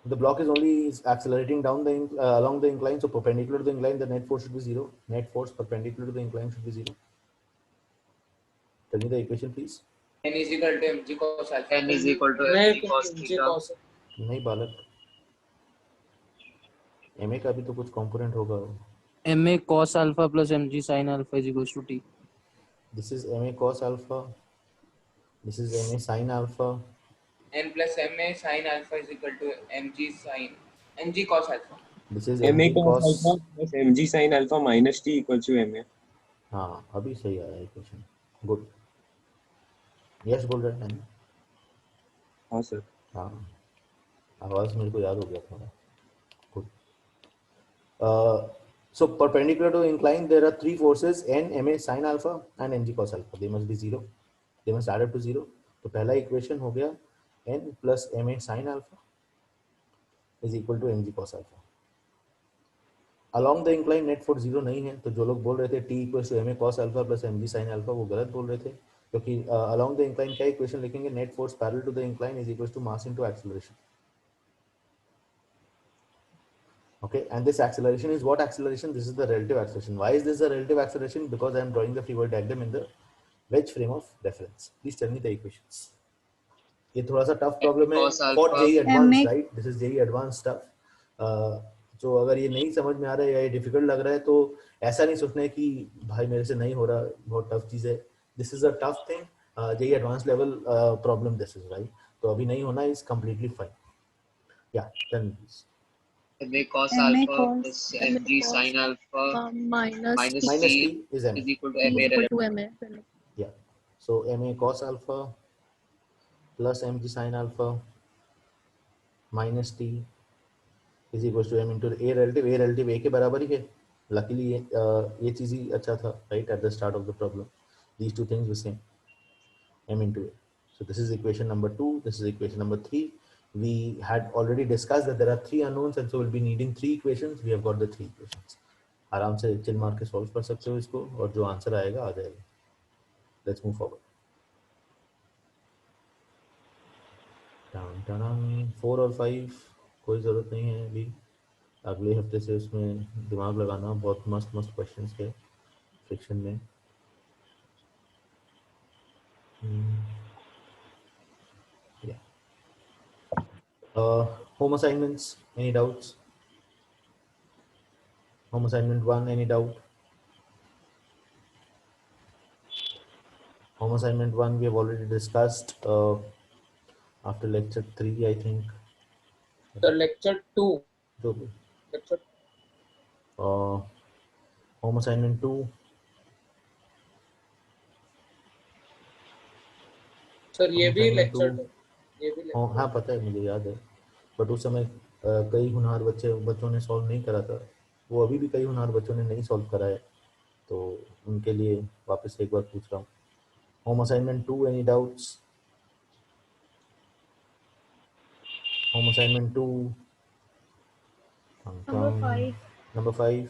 The block is only accelerating down the along the incline, so perpendicular to the incline the net force should be 0। net force perpendicular to the incline should be 0। tell me the equation please। n is equal to mg cos alpha. n is equal to मैं mg cos mg theta. cos नहीं बालक, ma का भी तो कुछ component होगा। ma cos alpha plus mg sin alpha is equals to t। this is ma cos alpha, this is ma sin alpha। n plus ma sin alpha is equal to mg cos alpha. this is Ma mg cos cos। alpha plus mg sin alpha minus t equals to ma. हाँ अभी सही आया equation, good. Yes बोल रहे हैं। हाँ sir. हाँ आवाज मेरे को याद हो गया थोड़ा, good. so perpendicular to incline there are 3 forces n ma sin alpha and mg cos alpha, they must be 0, they must add up to 0। तो पहला इक्वेशन हो गया n plus ma sin alpha is equal to mg cos alpha। along the incline net force 0 नहीं है, तो जो लोग बोल रहे थे T equals to ma cos alpha plus mg sin alpha वो गलत बोल रहे थे, क्योंकि along the incline क्या इक्वेशन लिखेंगे, net force parallel to the incline is equals to mass into acceleration. Okay, and this acceleration is what acceleration? This is the relative acceleration. Why is this a relative acceleration? Because I am drawing the free body diagram in the wedge frame of reference. Please tell me the equations. ये थोड़ा सा tough problem है for JEE advance, right? This is JEE advance stuff. जो अगर ये नहीं समझ में आ रहा है या ये डिफिकल्ट लग रहा है तो ऐसा नहीं सोचना है कि भाई मेरे से नहीं हो रहा, बहुत टफ चीज है. This is a tough thing, JEE advance level problem this is, right? तो अभी नहीं होना is completely fine. Yeah tell me please. ma cos alpha plus mg sin alpha minus t is ma is equal to ma relative. Yeah, so ma cos alpha plus mg sin alpha minus t is equals to m into a relative. a relative a के बराबर ही है. Luckily ये चीज ही अच्छा था, right? At the start of the problem, these two things were same, m into a. So this is equation number 2. This is equation number 3. We had already discussed that there are 3 unknowns and so we'll be needing 3 equations. We have got the 3 equations. आराम से chill मार के solve कर सकते हो इसको और जो आंसर आएगा आ जाएगा. Let's move forward. 4 और 5 कोई ज़रूरत नहीं है अभी. अगले हफ्ते से उसमें दिमाग लगाना. बहुत मस्त मस्त क्वेश्चंस है फ्रिक्शन में. Home assignments, any doubts? Home assignment 1, any doubt? Home assignment 1 we have already discussed after lecture 3, I think. The lecture 2. Lecture. Home assignment 2. Sir, ये भी lecture 2. ये भी lecture. हाँ पता है, मुझे याद है. बट उस समय कई होनहार बच्चों ने सॉल्व नहीं करा था. वो अभी भी कई होनहार बच्चों ने नहीं सॉल्व करा है, तो उनके लिए वापस एक बार पूछ रहा हूँ. Home assignment 2, any doubts? Home assignment 2 number 5.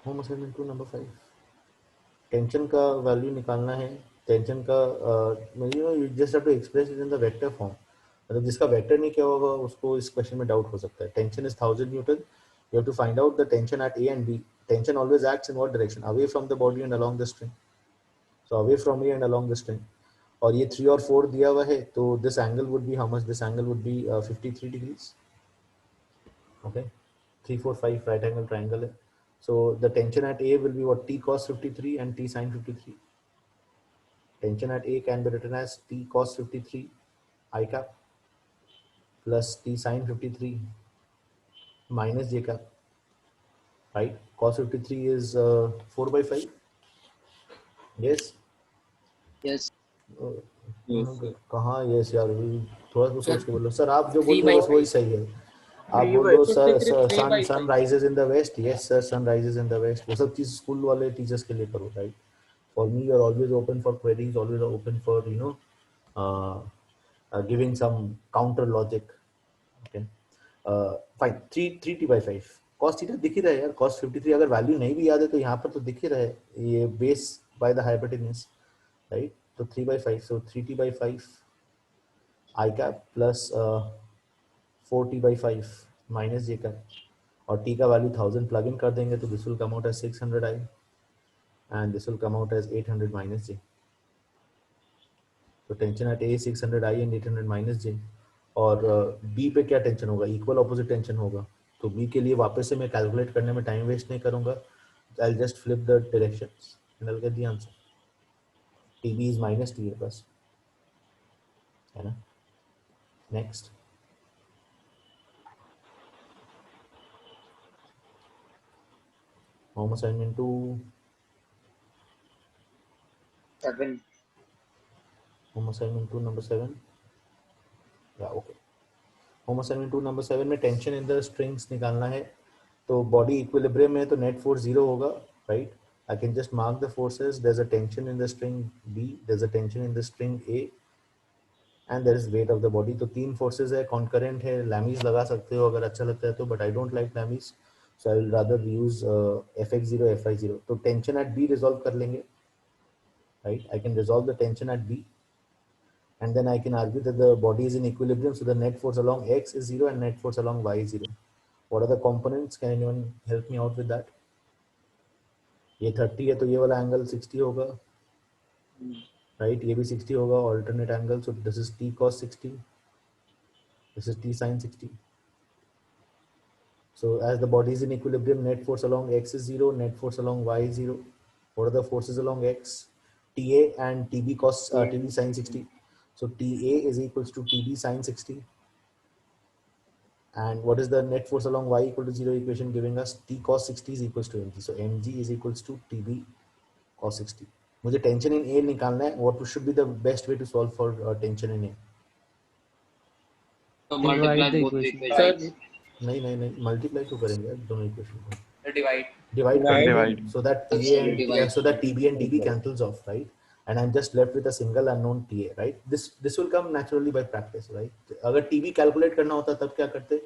Home assignment 2 number 5. Tension का वैल्यू निकालना है. टेंशन का you just have to express it in the vector form. मतलब जिसका वेक्टर नहीं क्या होगा उसको इस क्वेश्चन में डाउट हो सकता है. Tension is 1000 newton. You have to find out the tension at A and B. Tension always acts in what direction? Away from the body and along the string. So away from A and along the string. और ये 3 और 4 दिया हुआ है, तो this angle would be how much? This angle would be 53 degrees. Okay, 3 4 5 right angle triangle है. So the tension at A will be what? T cos 53 and T sin 53. Tension at A can be written as T cos 53 I cap plus T sin 53 minus J cap. Right? Cos 53 is 4 by 5. Yes? Yes. कहाँ yes यार? थोड़ा सा सोच के बोलो. Sir आप जो बोल रहे हो वही सही है. आप बोल रहे हो sir sun rises in the west. Yes sir, sun rises in the west. वो सब चीज स्कूल वाले टीचर्स के लिए करो, right? For me you are always open for queries, always open for you know giving some counter logic. Okay fine. 3t/5 cos theta दिख ही रहा है यार. cos 53 अगर वैल्यू नहीं भी याद है तो यहाँ पर तो दिख ही रहा है, ये base by the hypotenuse, right? तो 3/5. सो 3t/5 I cap plus 4t/5 minus j cap. और t का वैल्यू 1000 प्लग इन कर देंगे तो this will come out as 600i and this will come out as 800 minus j. तो tension at a 600i and 800 minus j. और b पे क्या टेंशन होगा? इक्वल ऑपोजिट टेंशन होगा. तो b के लिए वापस से मैं कैलकुलेट करने में टाइम वेस्ट नहीं करूंगा. I will just flip the directions and I will get the answer. tb is minus t है बस, है ना? Next. Home assignment 2. 7. Home assignment 2 number 7. Yeah, okay. Home assignment 2 number 7 में टेंशन इन द स्ट्रिंग्स निकालना है. तो body equilibrium में तो नेट फोर्स 0 होगा, right? I can just mark the forces. There's a tension in the string B. There's a tension in the string A. and there is weight of the body. तो तीन forces है, concurrent है, Lami's लगा सकते हो अगर अच्छा लगता है तो, but I don't like Lami's, so I will rather use Fx0 Fy0. तो tension at B resolve कर लेंगे, right? I can resolve the tension at B, and then I can argue that the body is in equilibrium, so the net force along X is 0 and net force along Y is 0. What are the components? Can anyone help me out with that? ये 30 है तो ये वाला angle 60 होगा, right? ये भी 60 होगा, alternate angle, so this is t cos 60, this is t sin 60. So as the body is in equilibrium, net force along X is 0, net force along Y is 0. What are the forces along X? TA and TB cos TB sin 60. So TA is equals to TB sin 60. And what is the net force along Y equal to 0 equation giving us? T cos 60 is equals to mg. So mg is equals to TB cos 60. मुझे tension in A निकालना है. What should be the best way to solve for tension in A? So Divide multiply the both the equation. equations. नहीं multiply क्यों करेंगे दोनों equation को? Divide. Divide कर Divide. लेंगे, so that TA and Divide. so that TB and TB cancels off, right? And I'm just left with a single unknown TA, right? This will come naturally by practice, right? अगर TB calculate करना होता तब क्या करते?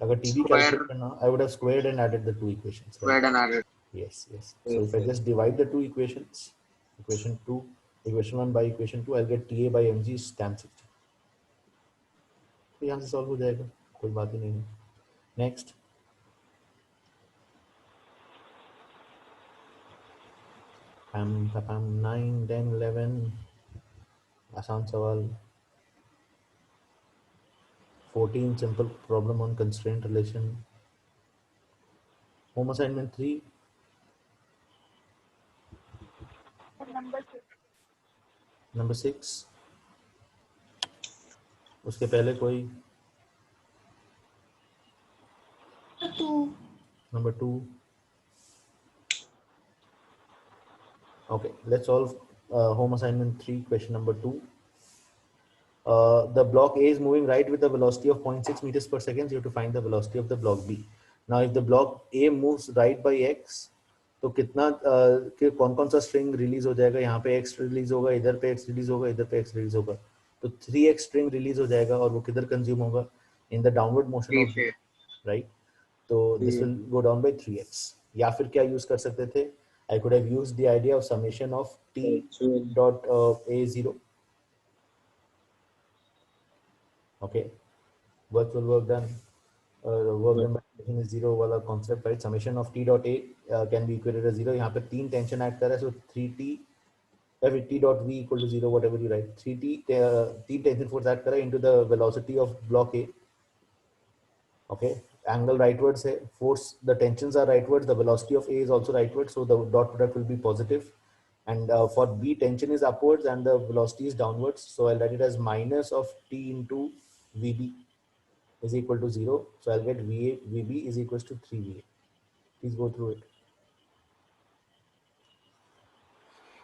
अगर TB calculate करना, I would have squared and added the two equations, right? Squared and added. Yes. So if I just divide the two equations, equation 1 by equation 2, I'll get TA by mg is tan 60. तो यहाँ से solve हो जाएगा, कोई बात ही नहीं है. Next. Pam 9, 10, 11. आसान सवाल. 14 simple problem on constraint relation. Home assignment 3. Number 6. उसके पहले कोई? Number 2. Okay, let's solve home assignment 3, question number 2. The block A is moving right with a velocity of 0.6 meters per second. You have to find the velocity of the block B. Now, if the block A moves right by x, तो कितना कौन सा string release हो जाएगा? यहाँ पे x release होगा, इधर पे x रिलीज होगा, इधर पे x रिलीज होगा, तो 3x स्ट्रिंग रिलीज हो जाएगा और वो किधर कंज्यूम होगा? In the downward motion of B, right? तो this will go down by 3x. या फिर क्या यूज कर सकते थे? I could have used the idea of summation of t dot a0. Okay, work done. Work done by summation is 0 वाला concept, right? Summation of t dot a can be equated as 0. यहाँ पे 3 tension add कर रहा है, so 3t t dot v equal to 0, whatever you write. 3 tension force add कर रहा है into the velocity of block A. Okay, angle rightwards है, force, the tensions are rightwards, the velocity of A is also rightwards, so the dot product will be positive. And for B, tension is upwards and the velocity is downwards, so I'll write it as minus of t into VB is equal to 0. So I'll get VB is equals to 3VA. Please go through it.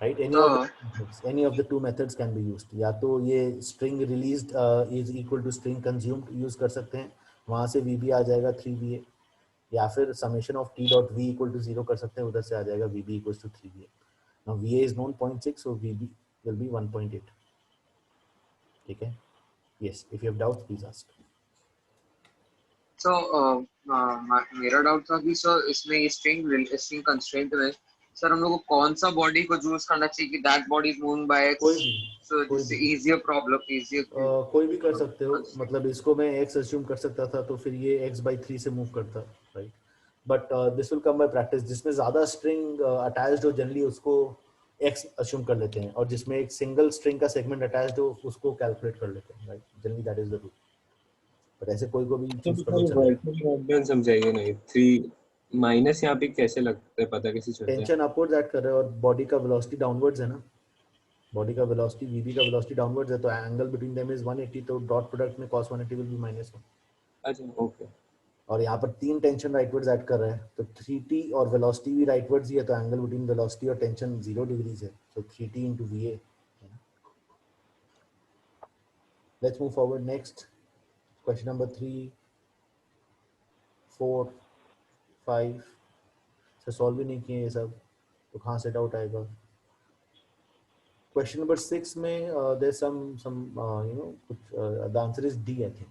Right? Any of the two methods can be used. या तो ये string released is equal to string consumed use कर सकते हैं, वहाँ से VB आ जाएगा 3VA, या फिर summation of t dot v equal to 0 कर सकते हैं, उधर से आ जाएगा VB equals to 3VA. Now VA is known 0.6, so VB will be 1.8. ठीक है? Yes. If you have doubts, please ask. So मेरा डाउट था कि सर इसमें स्ट्रिंग कंस्ट्रेंट में सर हम लोग को कौन सा बॉडी को चूज करना चाहिए कि that body is moving by X? कोई भी, so this easier problem easier कोई भी कर सकते हो. मतलब इसको मैं x assume कर सकता था तो फिर ये x by 3 से मूव करता, right? But this will come by practice. जिसमें ज्यादा स्ट्रिंग अटैच्ड हो जनरली उसको x assume कर लेते हैं, और जिसमें एक सिंगल स्ट्रिंग का सेगमेंट अटैच्ड हो उसको कैलकुलेट कर लेते हैं, right? Generally that is the rule. But ऐसे कोई को भी चूज कर लो चलेगा. समझाइए नहीं 3 माइनस यहाँ पे कैसे लगता है, पता कैसे चलता है? टेंशन अपवर्ड्स ऐड कर रहे हो और बॉडी का वेलोसिटी डाउनवर्ड्स है ना. बॉडी का वेलोसिटी VB का वेलोसिटी डाउनवर्ड्स है, तो एंगल बिटवीन देम इज 180, तो डॉट प्रोडक्ट में cos 180 विल बी -1. अच्छा, ओके. और यहाँ पर 3 टेंशन राइटवर्ड्स ऐड कर रहे हैं, तो 3t और वेलोसिटी भी राइटवर्ड्स ही है, तो एंगल बिटवीन वेलोसिटी और टेंशन 0 डिग्रीज है, सो 3t into VA. Let's move forward. Next question number 3, 4, 5 से सॉल्व भी नहीं किए ये सब, तो कहाँ से डाउट आएगा? Question number 6 में there's some you know the answer is D, I think.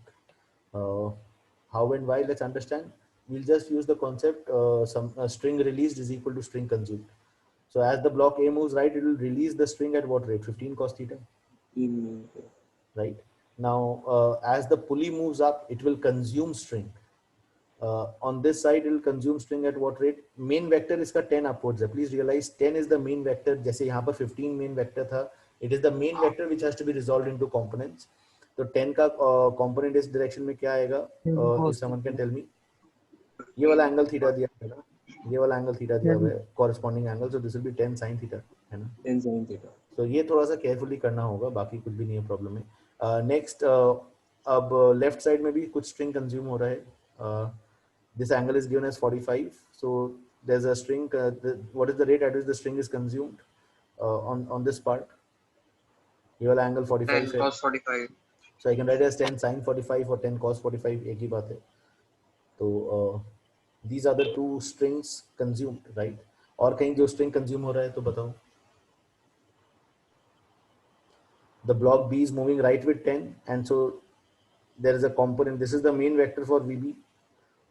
How and why, let's understand. We'll just use the concept some string released is equal to string consumed. So as the block A moves right, it will release the string at what rate? 15 cos theta. Right. Now as the pulley moves up, it will consume string. On this side, it will consume string at what rate? Main vector इसका 10 upwards है. Please realize 10 is the main vector. जैसे यहाँ पर 15 main vector था. It is the main vector which has to be resolved into components. तो 10 का component इस direction में क्या आएगा? If someone can tell me. ये वाला angle theta दिया है ना? ये वाला angle theta दिया हुआ है. Corresponding angle. So this will be 10 sin theta. है ना? 10 sin theta. So ये थोड़ा सा carefully करना होगा. बाकी कुछ भी नहीं है problem में. Next, अब left side में भी कुछ string consume हो रहा है. This angle is given as 45. So there's a string. What is the rate at which the string is consumed on this part? ये वाला angle 45 10 cos 45. So I can write as 10 sin 45 or 10 cos 45. एक ही बात है. तो these are the two strings consumed, right? और कहीं जो string consume हो रहा है तो बताओ. The block B is moving right with 10, and so there is a component. This is the main vector for VB.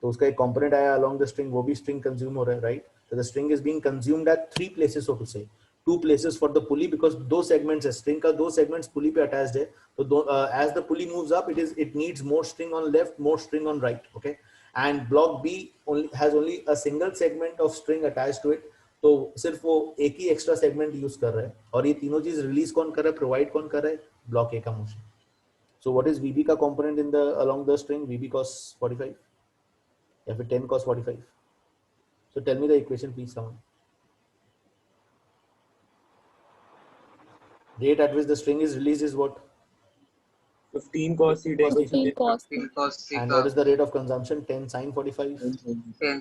तो उसका एक component आया along the string, वो भी string consume हो रहा है, right? So the string is being consumed at 3 places, so to say. 2 places for the pulley because दो segments है, string का 2 segments pulley पे attached है. तो as the pulley moves up, it needs more string on left, more string on right, okay? And block B has only a single segment of string attached to it. तो सिर्फ वो एक ही extra segment use कर रहा है और ये तीनों चीज release कौन कर रहा है, provide कौन कर रहा है, block A का motion. So what is VB का component in the along the string? VB cos 45. या फिर 10 cos 45. So tell me the equation, please, someone. Rate at which the string is released is what? 15 cos theta. 15 cos theta. And what is the rate of consumption? 10 sin 45. 10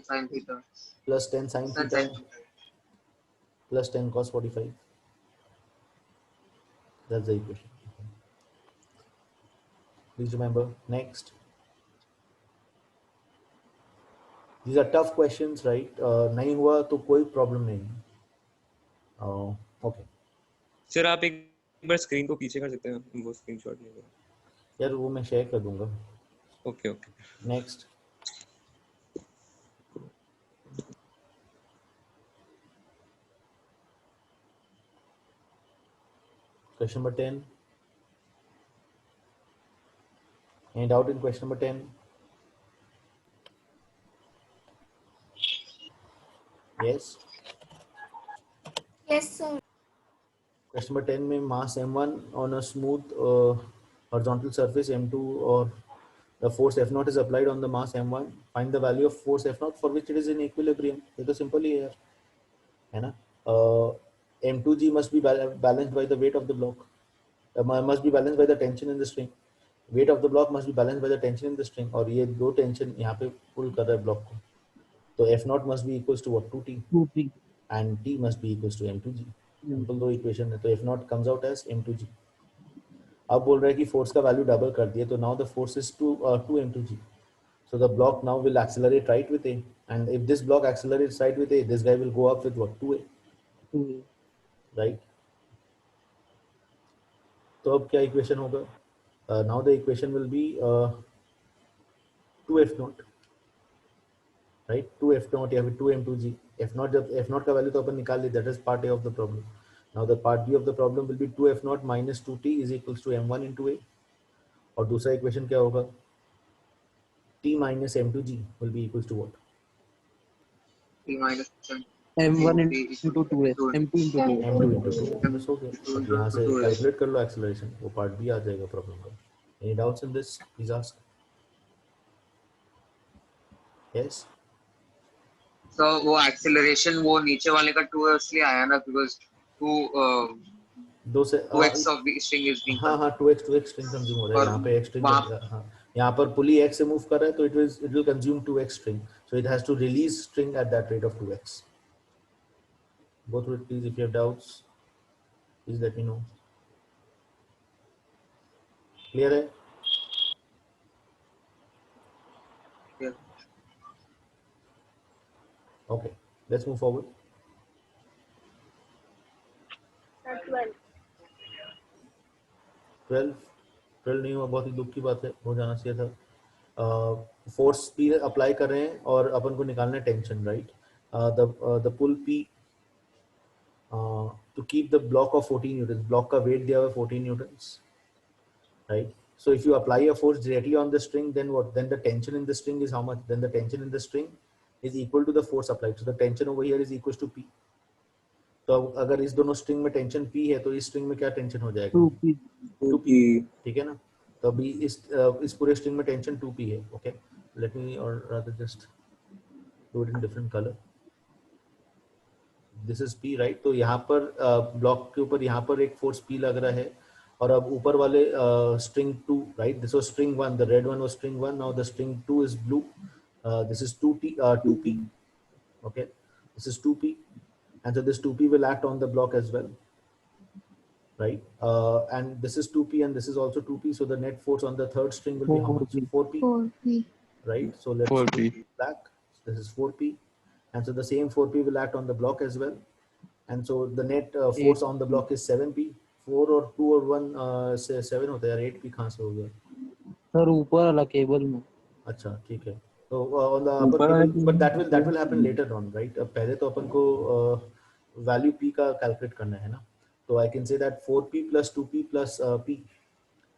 sin theta. Plus 10 sin theta. Plus 10 cos 45. That's the equation. Please remember. Next. These are tough questions, right? नहीं हुआ तो कोई problem नहीं. Okay. Sir आप एक बार screen को पीछे कर सकते हैं, वो स्क्रीनशॉट ले लो. यार वो मैं शेयर कर दूंगा. Okay okay. Next. Question number 10. Any doubt in question number 10? Yes. Yes, sir. Question number 10 में mass m1 on a smooth horizontal surface m2 or the force F0 is applied on the mass m1. Find the value of force F0 for which it is in equilibrium. ये तो simple ही है, है ना? M2G must be balanced by the weight of the block. Must be balanced by the tension in the string. Weight of the block must be balanced by the tension in the string. और ये दो tension यहाँ पे pull कर रहा है block को. तो F0 must be equals to what? 2T. 2T. And T must be equals to M2G. Simple दो equation है. तो F0 comes out as M2G. अब बोल रहा है कि force का value double कर दिए. तो now the force is 2 M2G. So the block now will accelerate right with A. And if this block accelerates right with A, this guy will go up with what? 2A. 2A. Right? तो अब क्या equation होगा? Now the equation will be 2F0. Right? 2F0 या फिर 2M2G. F0 जब F0 का value तो अपन निकाल ली. That is part A of the problem. Now the part B of the problem will be 2F0 minus 2T is equals to M1 into A. और दूसरा equation क्या होगा? T minus M2G will be equals to what? T minus M1 into 2S. M2 into 2S. M2 into 2. बस हो गया. अब यहाँ से calculate कर लो acceleration. वो part B आ जाएगा problem का. Any doubts in this? Please ask. Yes. So वो acceleration वो नीचे वाले का 2 है इसलिए आया ना because 2x of the string is being हाँ 2x string consume हो रहा है. यहाँ पे x string हाँ यहाँ पर pulley x से move कर रहा है तो it will consume 2x string. So it has to release string at that rate of 2x. Go through it please. If you have doubts, please let me know. Clear है? Yeah. Okay, let's move forward. 12. 12 नहीं हुआ, बहुत ही दुख की बात है, हो जाना चाहिए था। फोर्स P अप्लाई कर रहे हैं और अपन को निकालना है tension, right? The pull P to keep the block of 14 newtons, block का weight दिया हुआ है 14 newtons, right? So if you apply a force directly on the string, then what? Then the tension in the string is how much? Then the tension in the string is equal to the force applied. So the tension over here is equals to P. तो अगर इस दोनों string में tension P है तो इस string में क्या टेंशन हो जाएगा? 2P, ठीक है ना? तो अभी इस पूरे स्ट्रिंग में टेंशन 2P है, okay? Let me or rather just do it in different color. This is P, right? तो यहाँ पर ब्लॉक के ऊपर यहाँ पर एक फोर्स P लग रहा है, और अब ऊपर वाले string 2, right? This was string 1, the red one was string 1. Now the string 2 is blue. This is 2P, okay? This is 2P, and so this 2P will act on the block as well, right? And this is 2P and this is also 2P, so the net force on the third string will be how much? 4P. 4P. Right? So let's 4P. back. This is 4P, and so the same 4P will act on the block as well, and so the net force on the block is 7P. 4 और 2 और 1 से 7 होता है यार, 8P कहाँ से हो गया? सर ऊपर वाला केबल में। अच्छा ठीक है, तो on the upper cable, but that will happen later on, right? अब पहले तो अपन को value P का calculate करना है ना, तो I can say that 4P plus 2P plus P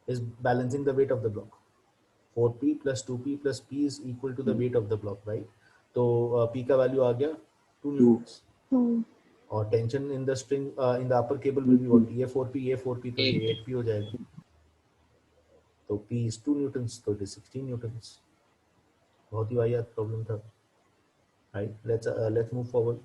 is balancing the weight of the block. 4P plus 2P plus P is equal to the weight of the block, right? तो P का value आ गया 2 newtons. और tension in the string in the upper cable will be what? ये 4P, ये 4P, तो ये 8P हो जाएगा। तो P is 2 newtons, तो it is 16 newtons. बहुत ही वाहियात प्रॉब्लम था, right? Let's move forward.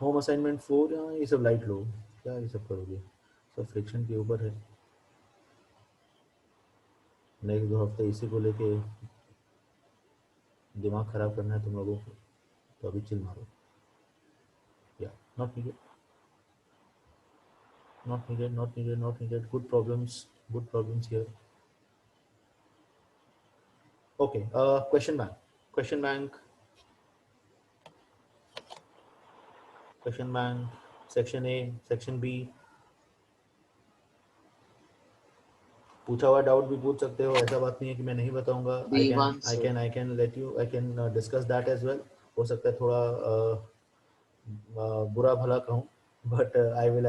Home assignment 4, यहाँ ये सब लाइट लो, क्या ये सब करोगे? सब फ्रिक्शन के ऊपर है। नेक्स्ट 2 हफ्ते इसी को लेके दिमाग खराब करना है तुम लोगों को, तो अभी चिल मारो। या not needed, not needed, not needed, not needed. Good problems here. Okay, question bank, question bank, section A, section B. पूछा हुआ डाउट भी पूछ सकते हो, ऐसा बात नहीं है कि मैं नहीं बताऊंगा। I can let you, I can discuss that as well. हो सकता है थोड़ा बुरा भला कहूँ, but I will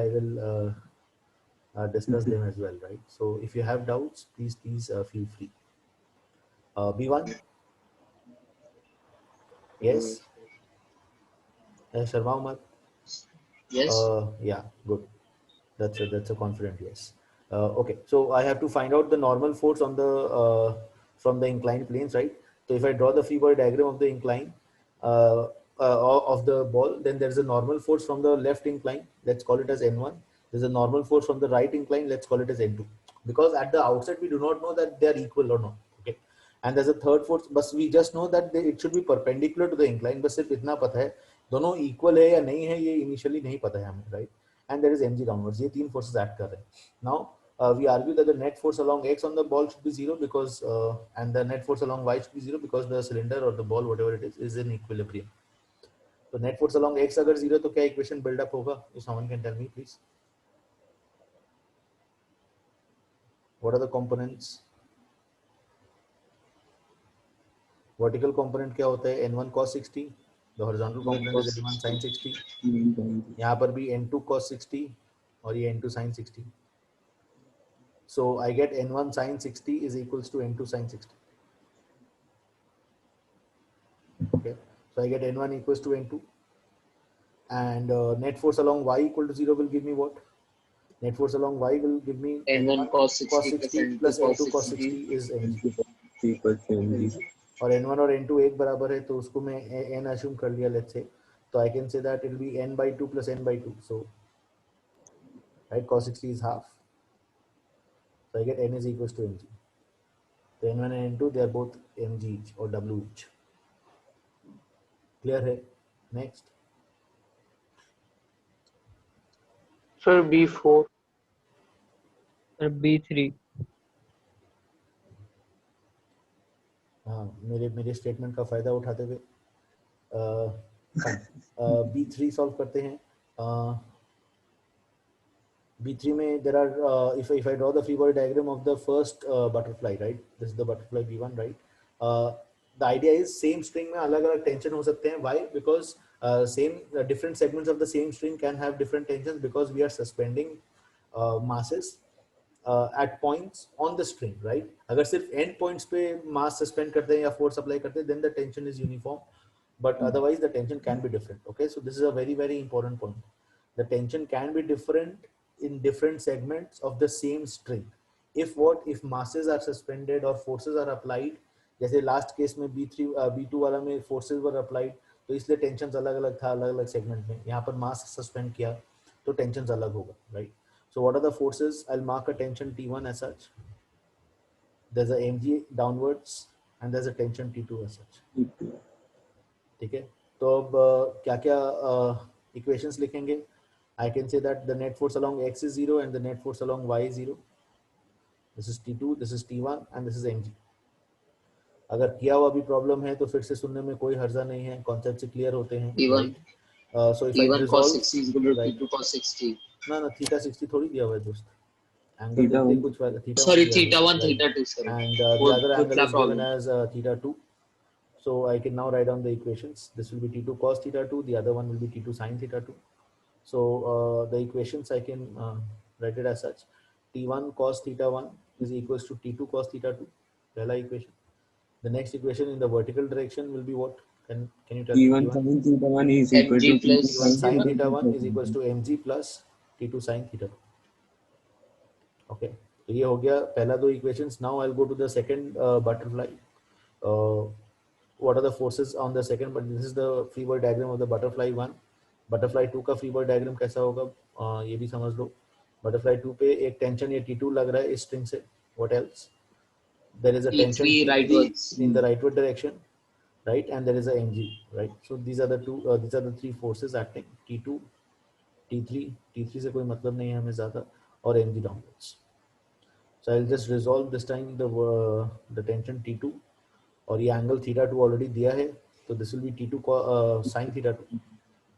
discuss them as well, right? So if you have doubts, please feel free. B1, yes. Sharma Umar, Yes. Yeah, good. That's a confident yes. Okay, so I have to find out the normal force on the from the inclined planes, right? So if I draw the free body diagram of the incline of the ball, then there is a normal force from the left incline. Let's call it as N1. There's a normal force from the right incline. Let's call it as N2. Because at the outset we do not know that they are equal or not. Okay, and there's a third force, but we just know that it should be perpendicular to the incline. बस सिर्फ इतना पता है, दोनों equal है या नहीं है ये initially नहीं पता है हमें, right? And there is mg downwards. ये तीन forces act कर रहे हैं. Now we argue that the net force along x on the ball should be 0 because and the net force along y should be 0 because the cylinder or the ball, whatever it is in equilibrium. So net force along x अगर 0 तो क्या equation build up होगा? If someone can tell me please. What are the components? Vertical component क्या होता है? N1 cos 60. The horizontal component is N1 sin 60. यहाँ पर भी N2 cos 60 और ये N2 sin 60. So I get N1 sin 60 is equals to N2 sin 60. Okay, so I get N1 equals to N2, and net force along y equal to 0 will give me what? Net force along y will give me N1 cos 60 plus N2 cos 60 is mg. और N1 और N2 एक बराबर है तो उसको मैं n assume कर लिया let's say, तो I can say that it will be n by 2 plus n by 2. So right, cos 60 is half, so I get n is equals to mg. So N1 and N2 they are both mg each or w each. Clear है? Next. Sir, B4. Sir B3। हाँ, मेरे statement का फायदा उठाते हुए B3 solve करते हैं। B3 में there are if I draw the free body diagram of the first butterfly, right? This is the butterfly B1, right? The idea is same string में अलग-अलग tension हो सकते हैं. Why? Because same different segments of the same string can have different tensions because we are suspending masses at points on the string, right? अगर सिर्फ end points पे mass suspend करते हैं या force apply करते हैं, then the tension is uniform, but otherwise the tension can be different. Okay, so this is a very, very important point. The tension can be different in different segments of the same string. If masses are suspended or forces are applied, जैसे last case में B3 B2 वाला में forces were applied, तो इसलिए tensions अलग-अलग था अलग-अलग segment में. यहाँ पर mass suspend किया, तो tensions अलग होगा, right? So what are the forces? I'll mark a tension T1 as such. There's a mg downwards and there's a tension T2 as such. ठीक है, तो अब क्या-क्या equations लिखेंगे? I can say that the net force along x is 0 and the net force along y is 0. This is T2, this is T1 and this is mg. अगर किया हुआ भी प्रॉब्लम है तो फिर से सुनने में कोई हर्जा नहीं है, कॉन्सेप्ट से क्लियर होते हैं. T1 so if I T1 resolve cos 60 is equal to right, T2 cos 60. ना theta 60 थोड़ी दिया हुआ है दोस्त. Angle देखते कुछ theta Sorry, दिया theta है, 1, right? theta 2, sorry. And the other angle is problem. given as theta 2. So I can now write down the equations. This will be T2 cos theta 2, the other one will be T2 sin theta 2. So the equations I can write it as such. T1 cos theta 1 is equals to T2 cos theta 2. Pehla equation. The next equation in the vertical direction will be what? Can you tell me? T1 sin theta 1 is equal to mg plus T1 sin theta 1 is equals to mg plus T2 sin theta 2. Okay. So ये हो गया पहला दो equations. Now I'll go to the second butterfly. What are the forces on the second? But this is the free body diagram of the butterfly 1. Butterfly 2 का free body diagram कैसा होगा? ये भी समझ लो. Butterfly 2 पे एक tension ये T2 लग रहा है इस string से. What else? There is a tension T3 T3 rightwards. in the rightward direction, right? And there is a mg, right? So these are the three forces acting. T2, T3 से कोई मतलब नहीं है हमें ज़्यादा, और mg downwards. So I'll just resolve this time the tension T2, और ये angle theta 2 already दिया है, so this will be T2 sin theta 2.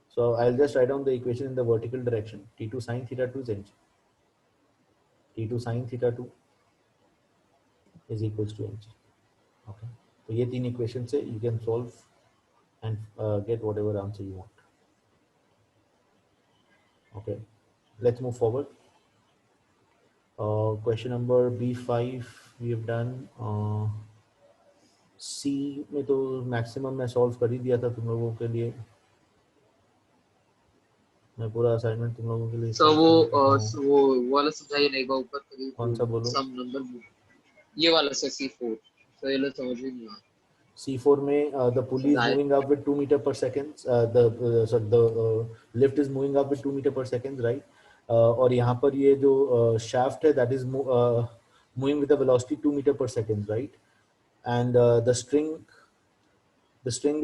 So I'll just write down the equation in the vertical direction. T2 sin theta 2 is mg. T2 sin theta 2 is equals to mg. Okay. So ये तीन equations से you can solve and get whatever answer you want. Okay. Let's move forward. Question number B5 we have done. C में तो maximum मैं solve कर ही दिया था तुम लोगों के लिए. मैं पूरा assignment तुम लोगों के लिए. So वो वाला समझाइए नहीं का ऊपर करिए. कौन सा बोलो? Some number ये वाला से C4. So ये लोग समझ नहीं आ. C4 में the pulley is moving up with 2 meter per second. The lift is moving up with 2 meter per second, right? और यहाँ पर ये जो shaft है that is moving with a velocity 2 meter per second, right? And the string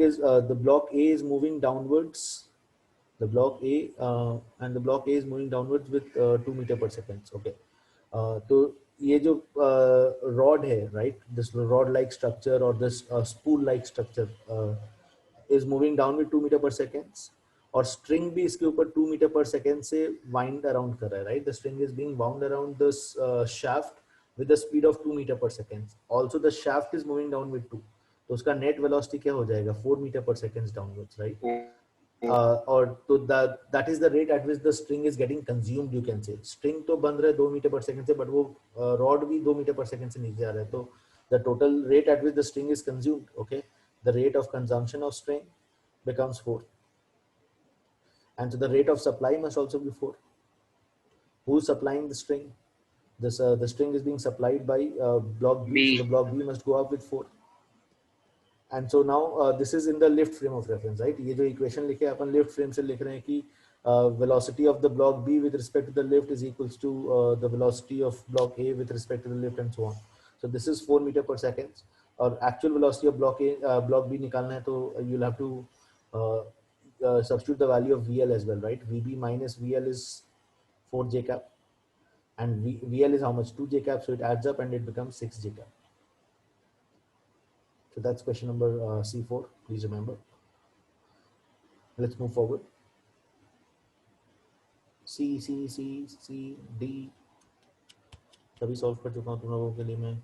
is the block A is moving downwards. The block A and the block A is moving downwards with 2 meter per second. Okay. तो ये जो rod है, right? This rod-like structure or this spool-like structure is moving down with 2 meter per second. और string भी इसके ऊपर 2 meter per second से wind around कर रहा है, right? The string is being wound around this shaft with the speed of 2 meter per second. Also the shaft is moving down with 2. तो उसका net velocity क्या हो जाएगा? 4 meter per second downwards, right? और तो that is the rate at which the string is getting consumed, you can say. String तो बंद रहा है 2 meter per second से, but वो rod भी 2 meter per second से नीचे आ रहा है. तो the total rate at which the string is consumed, okay, the rate of consumption of string becomes 4. And so the rate of supply must also be 4. Who's supplying the string? The string is being supplied by block B. So the block B must go up with 4. And so now this is in the lift frame of reference, right? ये जो equation लिखे अपन lift frame से लिख रहे हैं कि velocity of the block B with respect to the lift is equals to the velocity of block A with respect to the lift and so on. So this is 4 meter per second. और actual velocity of block A, block B निकालना है तो you'll have to substitute the value of VL as well, right? VB minus VL is 4 J cap, and VL is how much? 2 J cap, so it adds up and it becomes 6 J cap. So that's question number C4, please remember. Let's move forward. C C C C D सभी solve कर चुका हूँ तुम लोगों के लिए मैं।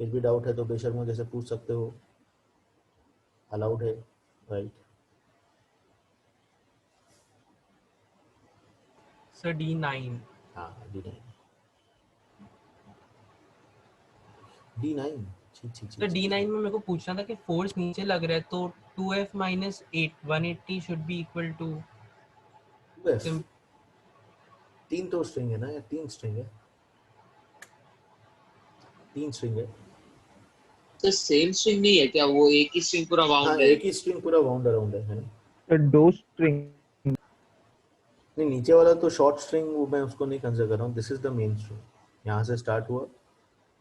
फिर भी डाउट है तो बेशक मुझे जैसे पूछ सकते हो, अलाउड है, राइट। Sir D9। हाँ D9 D9 तो D9 में मेरे को पूछना था कि फोर्स नीचे लग रहा है तो 2F minus 180 should be equal to 2F। 3 तो स्ट्रिंग है ना या 3 स्ट्रिंग है? 3 स्ट्रिंग है। तो सेम स्ट्रिंग नहीं है क्या? वो एक ही स्ट्रिंग पूरा हाँ वाउंड है। एक ही स्ट्रिंग पूरा वाउंड अराउंड है ना? तो 2 स्ट्रिंग। नहीं नीचे वाला तो शॉर्ट स्ट्रिंग, वो मैं उसको नहीं कंसीडर कर रहा हूँ। This is the main string. यहाँ से स्टार्ट हुआ,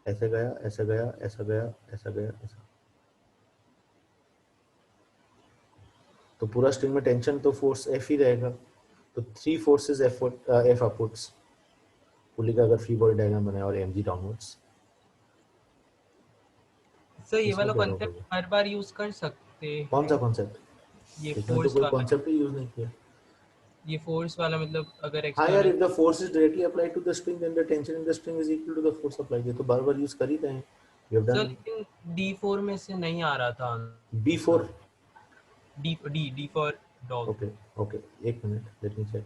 ऐसे गया, ऐसे गया, ऐसा गया, ऐसा गया, ऐसा। तो पूरा स्ट्रिंग में टेंशन तो फोर्स F ही रहेगा। तो 3 फोर्सेस F अपवर्ड्स पुली का अगर फ्री बॉडी डायग्राम बनाए और mg डाउनवर्ड्स। सर ये वाला कॉन्सेप्ट हर बार यूज कर सकते हैं। कौन सा कॉन्सेप्ट? ये इसमें तो फोर्स कोई वाला, कॉन्सेप्ट ही यूज नहीं किया। ये फोर्स वाला मतलब अगर हाँ यार, if external. the force is directly applied to the string then the tension in the string is equal to the force applied। ये तो बार बार यूज कर ही रहे हैं। We have सर done लेकिन D4 में से नहीं आ रहा था। B4। D for dog। Okay okay, एक मिनट, लेट मी चेक।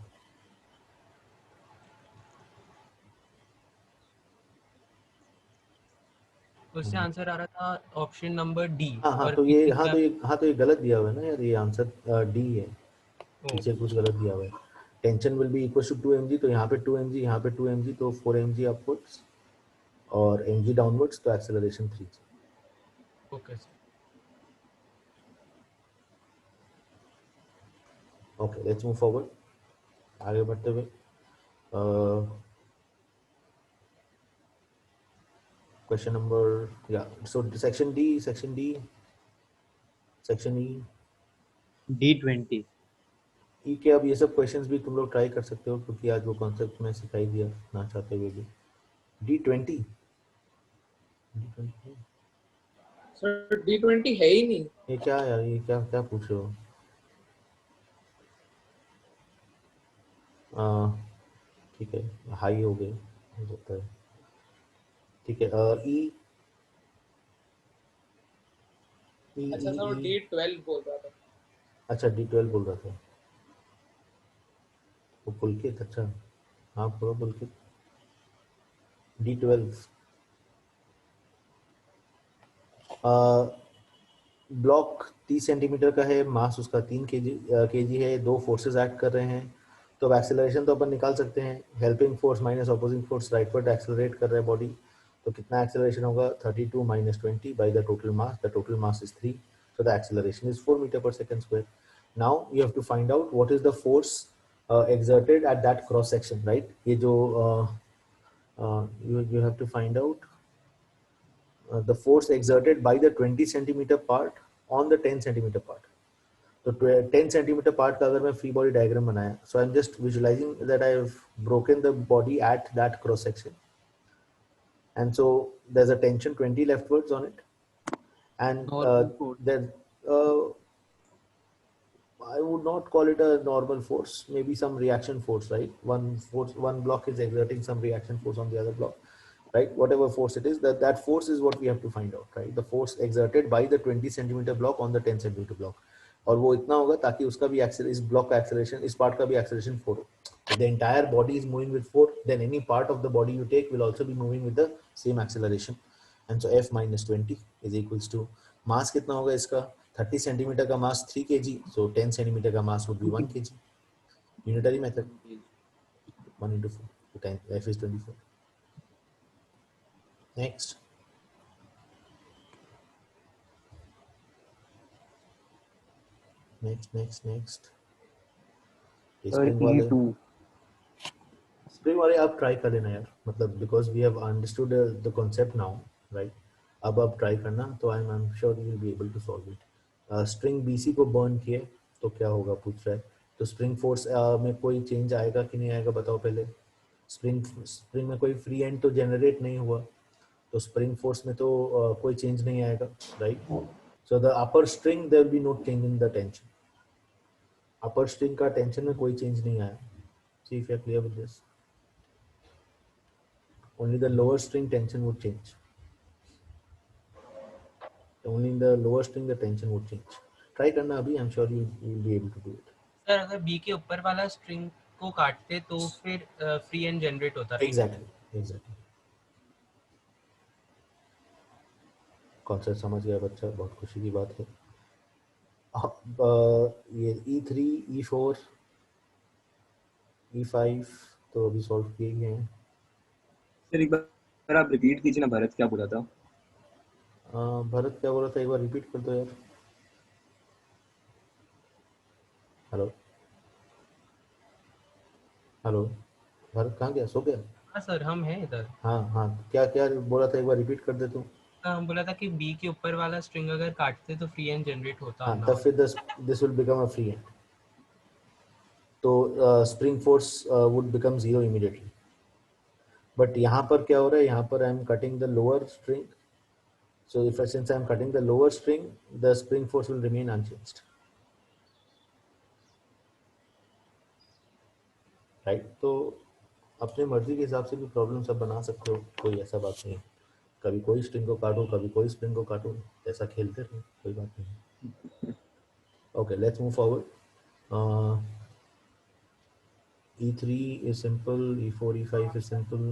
उससे आंसर आ रहा था ऑप्शन नंबर D। हाँ तो ये गलत दिया हुआ है ना यार, ये आंसर डी है, पीछे कुछ गलत दिया हुआ है। Tension will be equal to 2 mg, तो यहाँ पे 2 mg, यहाँ पे 2 mg, तो 4 mg अपवर्ड्स और mg डाउनवर्ड्स, तो acceleration 3g। Okay sir. Okay let's move forward, आगे बढ़ते हुए। क्वेश्चन नंबर या so section D section D20। ई के अब ये सब क्वेश्चंस भी तुम लोग ट्राई कर सकते हो क्योंकि आज वो कॉन्सेप्ट में सिखाई दिया ना चाहते हुए भी। D20 सर D20 है ही नहीं। ये क्या यार, ये क्या क्या पूछ रहे हो? ठीक है, हाई हो गए हो सकता है। ठीक है, ई अच्छा सर D12 बोल रहा था। अच्छा D12 बोल रहा था वो पुलकित। अच्छा हाँ पूरा पुलकित। D12 ब्लॉक 30 सेंटीमीटर का है, मास उसका 3 केजी है, 2 फोर्सेस एक्ट कर रहे हैं। तो अब एक्सेलरेशन तो अपन निकाल सकते हैं, helping force minus opposing force rightward accelerate कर रहा है बॉडी, तो कितना एक्सेलरेशन होगा 32 - 20 by the total mass is 3, so the acceleration is 4 meter per second square. Now you have to find out what is the force exerted at that cross section, right? ये जो you have to find out the force exerted by the 20 centimeter part on the 10 centimeter part. तो 10 centimeter part का अगर मैं free body diagram बनाया, so I'm just visualizing that I've broken the body at that cross section, and so there's a tension 20 leftwards on it, and there I would not call it a normal force, maybe some reaction force, right? One block is exerting some reaction force on the other block, right? Whatever force it is, that force is what we have to find out, right? The force exerted by the 20 centimeter block on the 10 centimeter block, और वो इतना होगा ताकि उसका भी इस block का acceleration, इस पार्ट का भी एक्सेलरेशन 4 हो. If the entire body is moving with 4, then any part of the body you take will also be moving with the same acceleration, and so F minus 20 is equals to मास कितना होगा इसका 30 centimetre का मास 3 kg, so 10 centimetre का मास would be 1 kg. Unitary method 1 into 4, so 10, F is 24. Next. Spring वाले आप try कर लेना यार, मतलब because we have understood the concept now, right? अब आप ट्राई करना तो I am sure you will be able to solve it. Spring BC को बर्न किए तो क्या होगा पूछ रहा है, तो स्प्रिंग फोर्स में कोई चेंज आएगा कि नहीं आएगा बताओ पहले। स्प्रिंग में कोई फ्री एंड तो जनरेट नहीं हुआ, तो स्प्रिंग फोर्स में तो कोई चेंज नहीं आएगा, right? So the upper string there will be no change in the tension, upper string का टेंशन में कोई चेंज नहीं आया, See if you're clear with this. Only the lower string tension would change. Only in the lower string the tension would change. Try करना अभी. I'm sure you will be able to do it. Sir अगर B के ऊपर वाला string को काटते तो फिर फ्री एंड जनरेट होता है. Exactly. कॉन्सेप्ट समझ गया बच्चा, बहुत खुशी की बात है. ये E3, E4, E5 तो अभी सॉल्व किए गए हैं. सर एक बार आप रिपीट कीजिए ना, भरत क्या बोला था? भरत क्या बोला था, एक बार रिपीट कर दो यार. हेलो भरत कहाँ गया, सो गया? हाँ सर हम हैं इधर. हाँ क्या बोला था, एक बार रिपीट कर दे तू. बोला था कि बी के ऊपर वाला स्ट्रिंग अगर काटते तो फ्री एंड जनरेट होता. हाँ तब फिर this will become a free end. तो spring force would become 0 immediately. But यहाँ पर क्या हो रहा है, यहाँ पर I am cutting the lower string. So if since I am cutting the lower string the spring force will remain unchanged. Right. तो अपने मर्जी के हिसाब से भी प्रॉब्लम सब बना सकते हो, कोई ऐसा बात नहीं है. कभी कोई स्ट्रिंग को काटो, कभी कोई स्ट्रिंग को काटो, ऐसा खेलते रहो, कोई बात नहीं. Okay let's move forward. E3 is simple, E4, E5 is simple.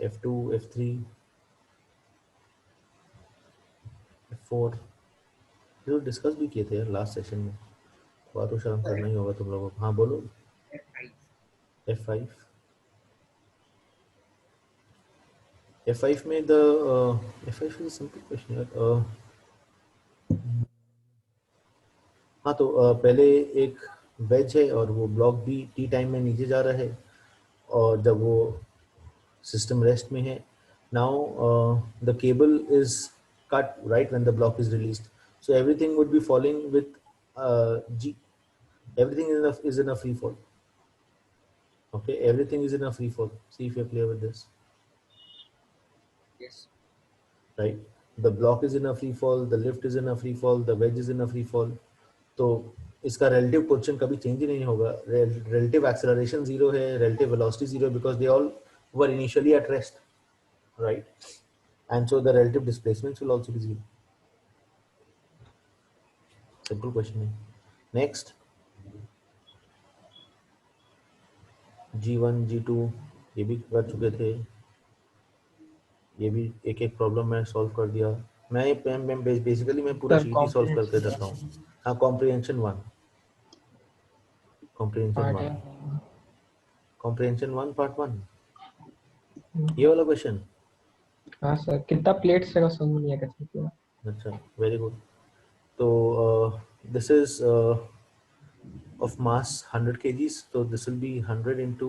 F2, F3, F4 जो डिस्कस भी किए थे यार लास्ट सेशन में. बात तो शर्म करना ही होगा तुम लोगों को. हाँ बोलो. F5. F5 में the F5 is a simple question यार. हाँ तो पहले एक वेज है और वो ब्लॉक भी टी टाइम में नीचे जा रहा है और जब वो सिस्टम रेस्ट में है. Now the cable is cut right when the block is released. So everything would be following with G. Everything is in a free fall. Okay, everything is in a free fall. See if you're clear with this. Yes. Right. The block is in a free fall. The lift is in a free fall. The wedge is in a free fall. तो इसका relative position कभी change ही नहीं होगा. Relative acceleration 0 है, relative velocity 0 because they all were initially at rest, right? And so the relative displacements will also be 0. Simple question है. Next, G1, G2 ये भी कर चुके थे. ये भी एक एक प्रॉब्लम मैं सॉल्व कर दिया. मैं बेसिकली मैं पूरा शीट ही सॉल्व करके देता हूँ. हाँ comprehension 1 part 1 ये वाला क्वेश्चन. हाँ सर कितना प्लेट्स रहेगा समझ नहीं आया कैसे किया. अच्छा वेरी गुड. तो this is of mass 100 kgs. तो this will be 100 into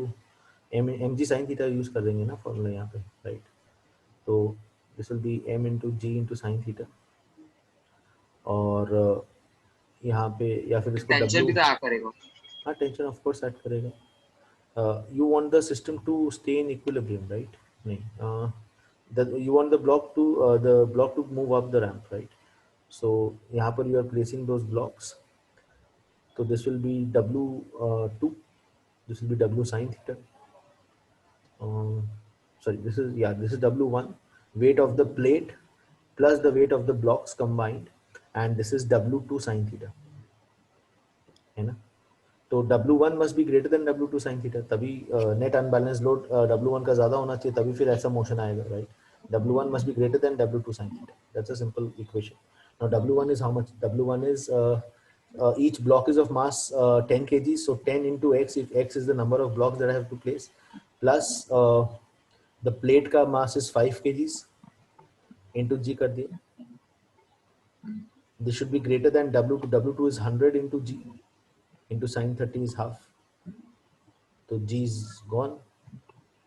mg sin theta use कर देंगे ना फॉर्मूला यहाँ पे, राइट. तो this will be m into g into sin theta. और यहाँ पे या फिर इसको टेंशन भी तो ऐड करेगा. हाँ टेंशन ऑफ कोर्स ऐड करेगा. You want the system to stay in equilibrium, right? नहीं. You want the block to move up the ramp, right? So यहाँ पर you are placing those blocks. So this will be W2. This will be W sin theta. Sorry, this is W1. Weight of the plate plus the weight of the blocks combined, and this is W2 sin theta. है ना? तो W1 must be greater than W2 sin theta. तभी net unbalanced load W1 का ज़्यादा होना चाहिए, तभी फिर ऐसा motion आएगा, right? W1 must be greater than W2 sin theta. That's a simple equation. Now W1 is how much? W1 is each block is of mass 10 kg. So 10 into x, if x is the number of blocks that I have to place, plus the plate का mass is 5 kg into g कर दिया. This should be greater than W2. W2 is 100 into g. Into sin 30 is half. So g is gone.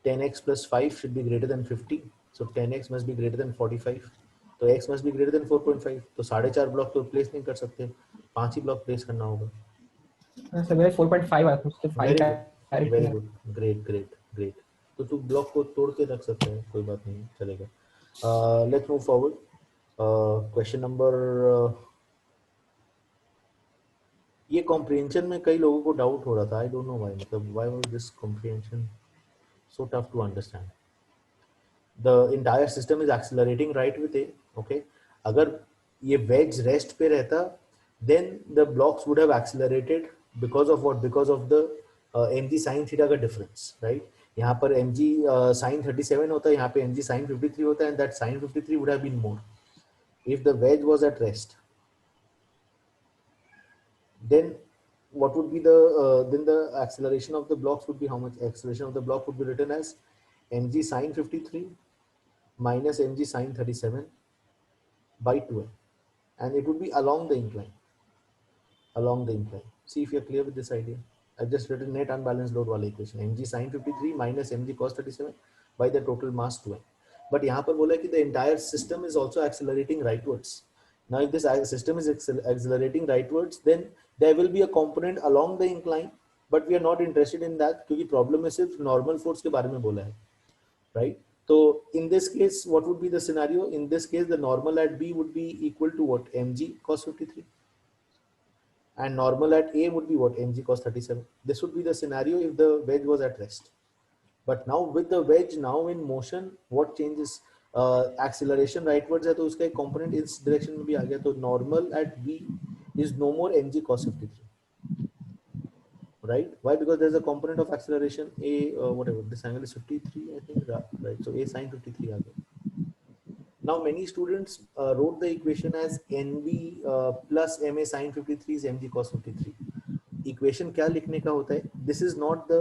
10x plus 5 should be greater than 50. So 10x must be greater than 45. तो x must be greater than 4.5. तो 4.5 block तो place नहीं कर सकते, 5 ही block place करना होगा. Sir मेरे 4.5 आया था उससे 5 वेरी गुड. ग्रेट. तो तू ब्लॉक को तोड़ के रख सकते हैं, कोई बात नहीं चलेगा. Let's move forward. Question number, ये कॉम्प्रिहेंशन में कई लोगों को डाउट हो रहा था, आई डोंट नो व्हाई, मतलब why was this comprehension so tough to understand. The entire system is accelerating right with A. Okay, अगर ये wedge rest पे रहता, then the blocks would have accelerated because of what? Because of the mg sin theta का difference, right? यहाँ पर mg sin 37 होता है, यहाँ पे mg sin 53 होता है, and that sin 53 would have been more if the wedge was at rest. Then what would be the then the acceleration of the blocks would be how much? Acceleration of the block would be written as mg sin 53 minus mg sin 37 by 2n, and it would be along the incline. Along the incline. See if you're clear with this idea. I've just written net unbalanced load wala equation, mg sin 53 minus mg cos 37 by the total mass 2n. But यहाँ पर बोला है कि the entire system is also accelerating rightwards. Now if this system is accelerating rightwards, then there will be a component along the incline, but we are not interested in that क्योंकि problem में सिर्फ normal force के बारे में बोला है, right? So in this case, what would be the scenario? In this case, the normal at B would be equal to what? Mg cos 53. And normal at A would be what? Mg cos 37. This would be the scenario if the wedge was at rest. But now with the wedge now in motion, what changes? Acceleration rightwards है तो उसका एक component इस direction में भी आ गया, तो normal at B is no more mg cos 53. Right? Why? Because there's a component of acceleration A, whatever, this angle is 53, I think, right? So A sin 53 आ गया. Now many students wrote the equation as NB plus MA sin 53 is mg cos 53. Equation क्या लिखने का होता है? This is not the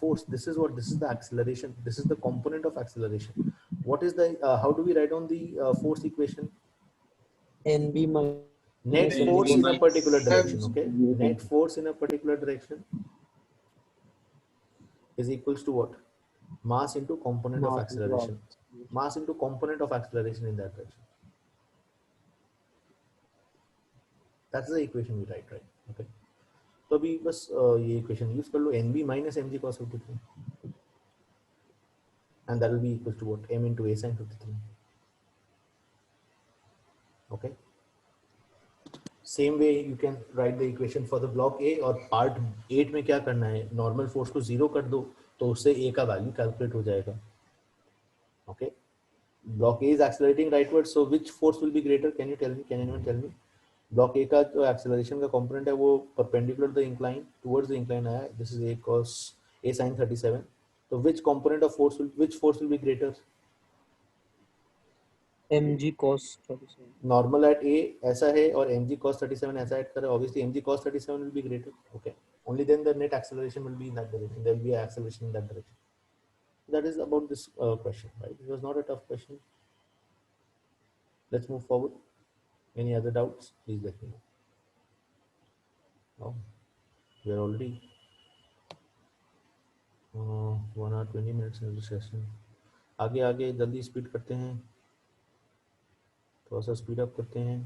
force. This is what? This is the acceleration. This is the component of acceleration. What is the? How do we write on the force equation? NB minus Net MG force cos in a particular direction. Okay. Net force in a particular direction is equals to what? Mass into component of acceleration. Mass into component of acceleration in that direction. That's the equation we write, right? Okay. तो अभी बस ये equation use कर लो, NB minus mg cos 53, and that will be equal to what? M into A sin 53. Okay. Same way you can write the equation for the block A, और part 8 में क्या करना है? Normal force को 0 कर दो तो उससे A का वैल्यू कैलकुलेट हो जाएगा. Okay. Block A is accelerating rightwards, so which force will be greater? Can you tell me? Can anyone tell me? Block A का जो एक्सेलरेशन का कंपोनेंट है वो perpendicular the incline, towards the incline आया. This is a cos A sin 37. तो which component of force will be greater? mg cos 37. Normal at A ऐसा है और mg cos 37 ऐसा ऐड करें, obviously mg cos 37 will be greater. Okay, only then the net acceleration will be in that direction. There will be an acceleration in that direction. That is about this question, right? It was not a tough question. Let's move forward. Any other doubts? Please let me know. Oh, we are already 1 hour 20 minutes in the session. आगे जल्दी speed करते हैं, थोड़ा सा speed up करते हैं.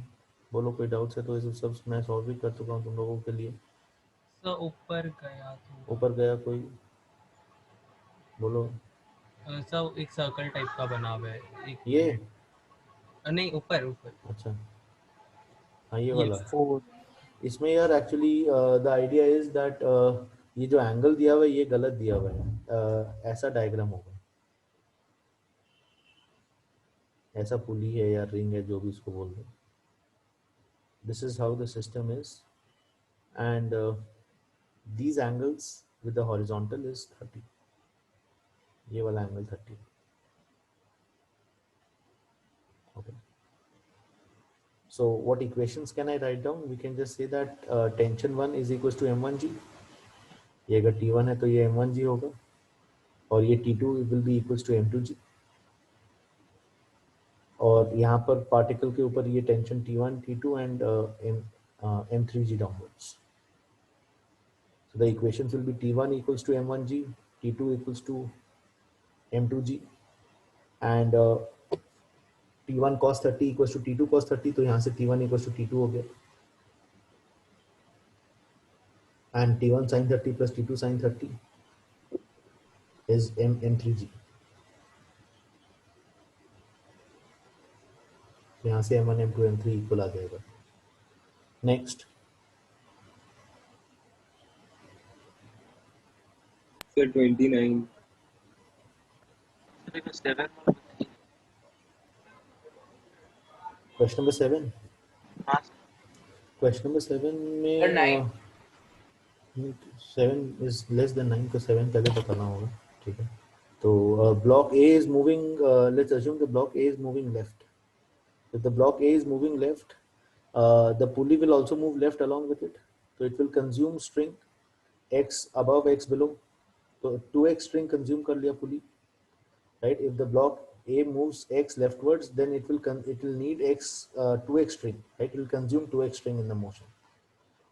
बोलो कोई डाउट्स है तो ये सब मैं सॉल्व भी कर चुका हूँ तुम लोगों के लिए. सर ऊपर गया तो ऊपर गया कोई? बोलो. सर एक सर्कल टाइप का बना हुआ है. ये नहीं ऊपर. अच्छा, हाँ ये वाला. इसमें यार actually the idea is that ये जो एंगल दिया हुआ है ये गलत दिया हुआ है. ऐसा डायग्राम होगा, ऐसा पुली है या रिंग है जो भी इसको बोल दो. This is how the system is, and these angles with the horizontal is 30. ये वाला angle 30. Okay. So what equations can I write down? We can just say that tension 1 is equals to m1g. ये अगर T1 है तो ये m1g होगा, और ये T2 will be equals to m2g. और यहाँ पर पार्टिकल के ऊपर ये tension T1, T2 and m3g downwards. So the equations will be T1 equals to m1g, T2 equals to m2g, and T1 cos 30 equals to T2 cos 30. तो यहाँ से T1 equals to T2 हो गया, and T1 sin 30 plus T2 sin 30 is m3g. यहाँ से m1 m2 m3 equal आ जाएगा. Next sir 29. Question number 7. Question number 7 में 7 is less than 9 तो 7 पहले बताना होगा. ठीक है. तो block A is moving, let's assume the block A is moving left. If the block A is moving left, the pulley will also move left along with it. So it will consume string x above x below. So 2x string consume कर लिया pulley, right? If the block A moves x leftwards, then it will need x 2x string, right? It will consume 2x string in the motion.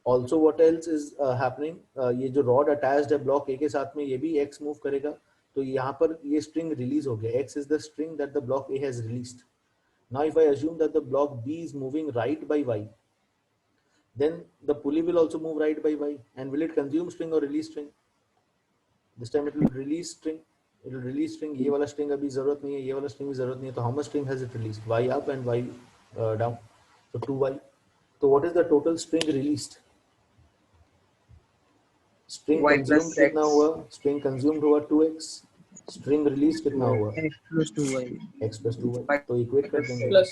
Also what else is happening? ये जो rod attached है block A के साथ में ये भी x move करेगा. तो यहाँ पर ये string release हो गया. X is the string that the block A has released. Now if I assume that the block B is moving right by y, then the pulley will also move right by y. And will it consume string or release string? This time it will release string. It will release string. ये वाला string अभी जरूरत नहीं है, ये वाला string भी जरूरत नहीं है. तो how much string has it released? Y up and y down. So 2y. So what is the total string released? String Y consumed plus कितना X. हुआ? String consumed हुआ 2x. String released कितना हुआ? x plus 2y. X plus 2y. तो equate कर देंगे. plus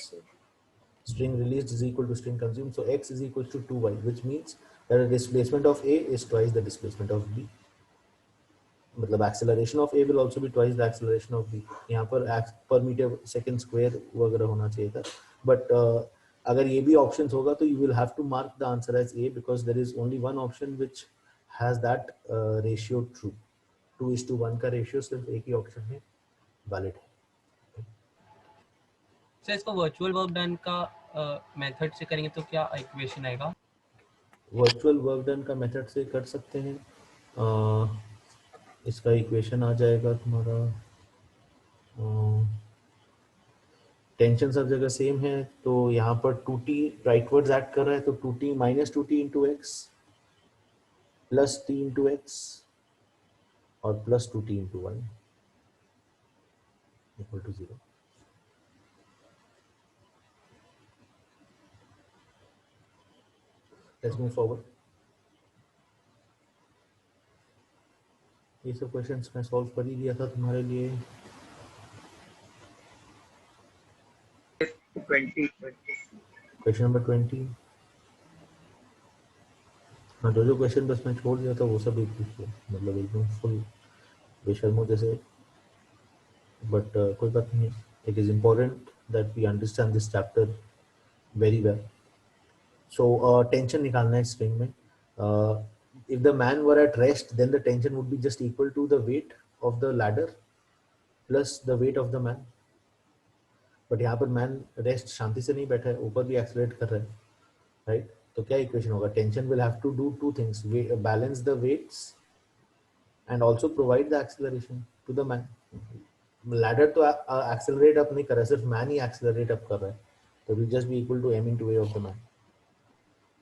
String released is equal to string consumed. So x is equal to 2y, which means that the displacement of A is twice the displacement of B. मतलब acceleration of A will also be twice the acceleration of B. यहाँ पर per meter second square वगैरह होना चाहिए था. But अगर ये भी options होगा तो you will have to mark the answer as A because there is only one option which has that ratio true. 2:1 का ratio सिर्फ एक ही option है valid है. सर इसको वर्चुअल वर्क डन का मेथड से करेंगे तो क्या इक्वेशन आएगा? वर्चुअल वर्क डन का मेथड से कर सकते हैं. इसका इक्वेशन आ जाएगा तुम्हारा, टेंशन सब जगह सेम है तो यहाँ पर 2t राइटवर्ड्स एक्ट कर रहा है तो 2t minus 2t into x plus t into x और plus 2t into y equal to 0. Let's move forward. ये सब क्वेश्चंस मैं सॉल्व कर ही दिया था तुम्हारे लिए. 20. Question number 20. हाँ जो क्वेश्चन बस मैं छोड़ दिया था वो सब एक लिखिए, मतलब एकदम फुल बेशर्मो जैसे. बट कोई बात नहीं. It is important that we understand this chapter very well. So tension निकालना है स्ट्रिंग में. If the man were at rest, then the tension would be just equal to the weight of the ladder plus the weight of the man. But यहाँ पर man rest शांति से नहीं बैठा है, ऊपर भी accelerate कर रहा है, right? तो क्या equation होगा? Tension will have to do two things: balance the weights and also provide the acceleration to the man. Ladder तो accelerate up नहीं कर रहा है, सिर्फ man ही accelerate up कर रहा है, तो will just be equal to m into a of the man.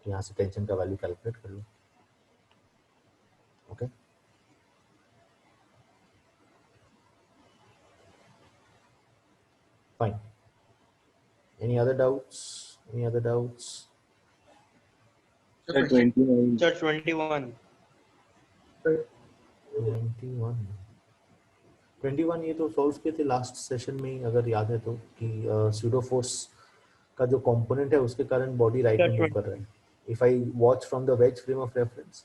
तो यहाँ से tension का value calculate कर लो. Okay. Fine. Any other doubts? Any other doubts? Sir 29. Sir 21. 21 ये तो सॉल्व किए थे लास्ट सेशन में ही, अगर याद है तो, कि स्यूडो फोर्स का जो कंपोनेंट है उसके कारण बॉडी राइट में मूव कर रहा है. If I watch from the ways frame of reference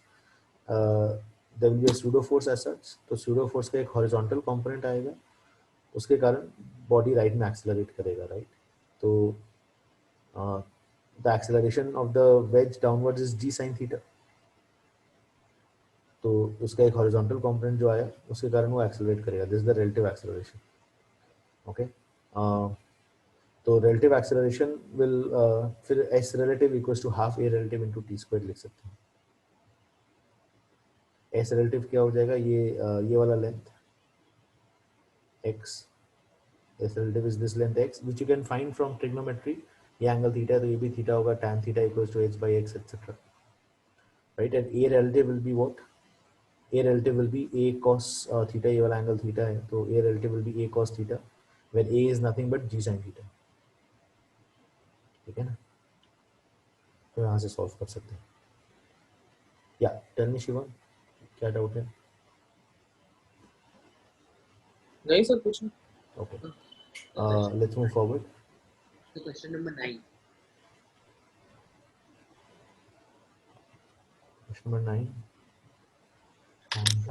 there will be a pseudo force as such. तो pseudo force का एक horizontal component आएगा, उसके कारण body right में accelerate करेगा, right? तो the acceleration of the wedge downwards is g sin theta. तो उसका एक horizontal component जो आया उसके कारण वो accelerate करेगा. This is the relative acceleration. Okay. तो relative acceleration will फिर s relative equals to half a relative into t squared लिख सकते हैं. S relative क्या हो जाएगा? ये वाला length x. S relative is this length x, which you can find from trigonometry. ये एंगल थीटा है तो ये भी थीटा होगा. tan theta equals to h by x etc. Right? And a relative will be what? A relative will be a cos theta. ये वाला angle theta है तो a relative will be a cos theta, where a is nothing but g sin theta. ठीक है ना, तो यहाँ से सॉल्व कर सकते हैं। या टेल मी शिवम, क्या डाउट है? नहीं सर कुछ नहीं। Okay, let's move forward. तो question number 9. Question number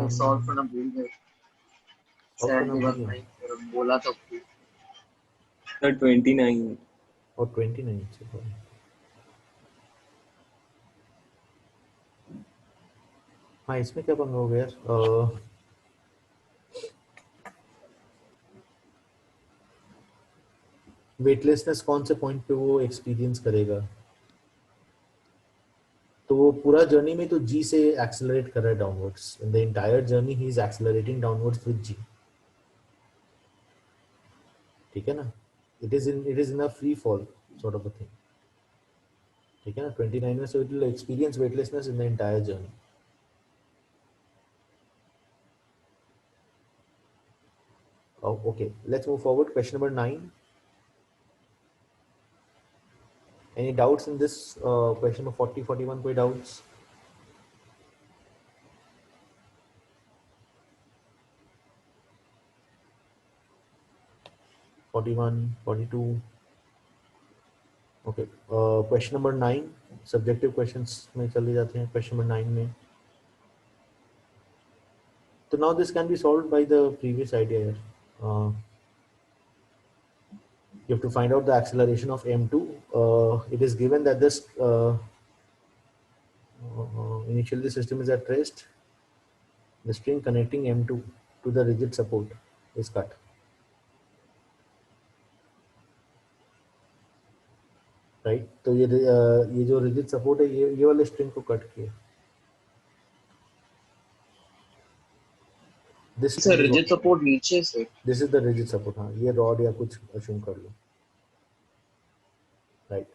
9 solve करना भूल गए। ऑप्शन के बाद नंबर नहीं बोला तो सर 29 और 29 से हाँ, इसमें क्या पंगा हो गया यार? वेटलेसनेस कौन से पॉइंट पे वो एक्सपीरियंस करेगा? तो वो पूरा जर्नी में तो जी से एक्सेलरेट कर रहा है downwards. In the entire journey he is accelerating downwards with g, ठीक है ना? It is in a free fall sort of a thing, ठीक है ना? 29 में, so it will experience weightlessness in the entire journey. Okay, let's move forward. Question number 9. Any doubts in this question number 40, 41? कोई doubts? Okay. Question number 9. Subjective questions में चले जाते हैं. Question number 9 में. So now this can be solved by the previous idea here. You have to find out the acceleration of m2. It is given that this initially the system is at rest. The string connecting m2 to the rigid support is cut. Right, तो ये जो rigid support है ये वाले string को cut किया। This rigid support नीचे से, this is the rigid support. हाँ, ये रॉड या कुछ अज्यूम कर लो, राइट।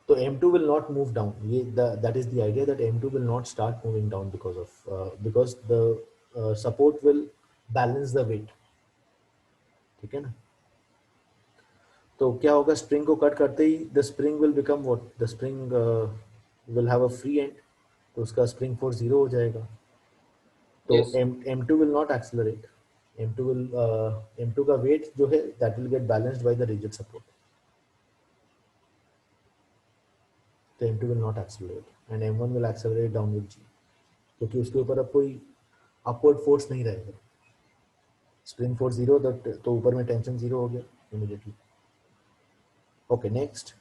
तो m2 will not move down. ये that is the idea, that m2 will not start moving down because the support will balance the weight, ठीक है ना? तो क्या होगा, स्प्रिंग को कट करते ही the spring will become what, the spring will have a free end, तो उसका स्प्रिंग फोर्स 0 हो जाएगा। तो Yes. m2 will not accelerate. m2 का वेट जो है that will get balanced by the rigid support. तो m2 will not accelerate and m1 will accelerate down with g, क्योंकि उसके ऊपर अब कोई अपवर्ड फोर्स नहीं रहेगा। स्प्रिंग फोर्स 0 तो ऊपर में टेंशन 0 हो गया इमीडिएटली। Okay, next.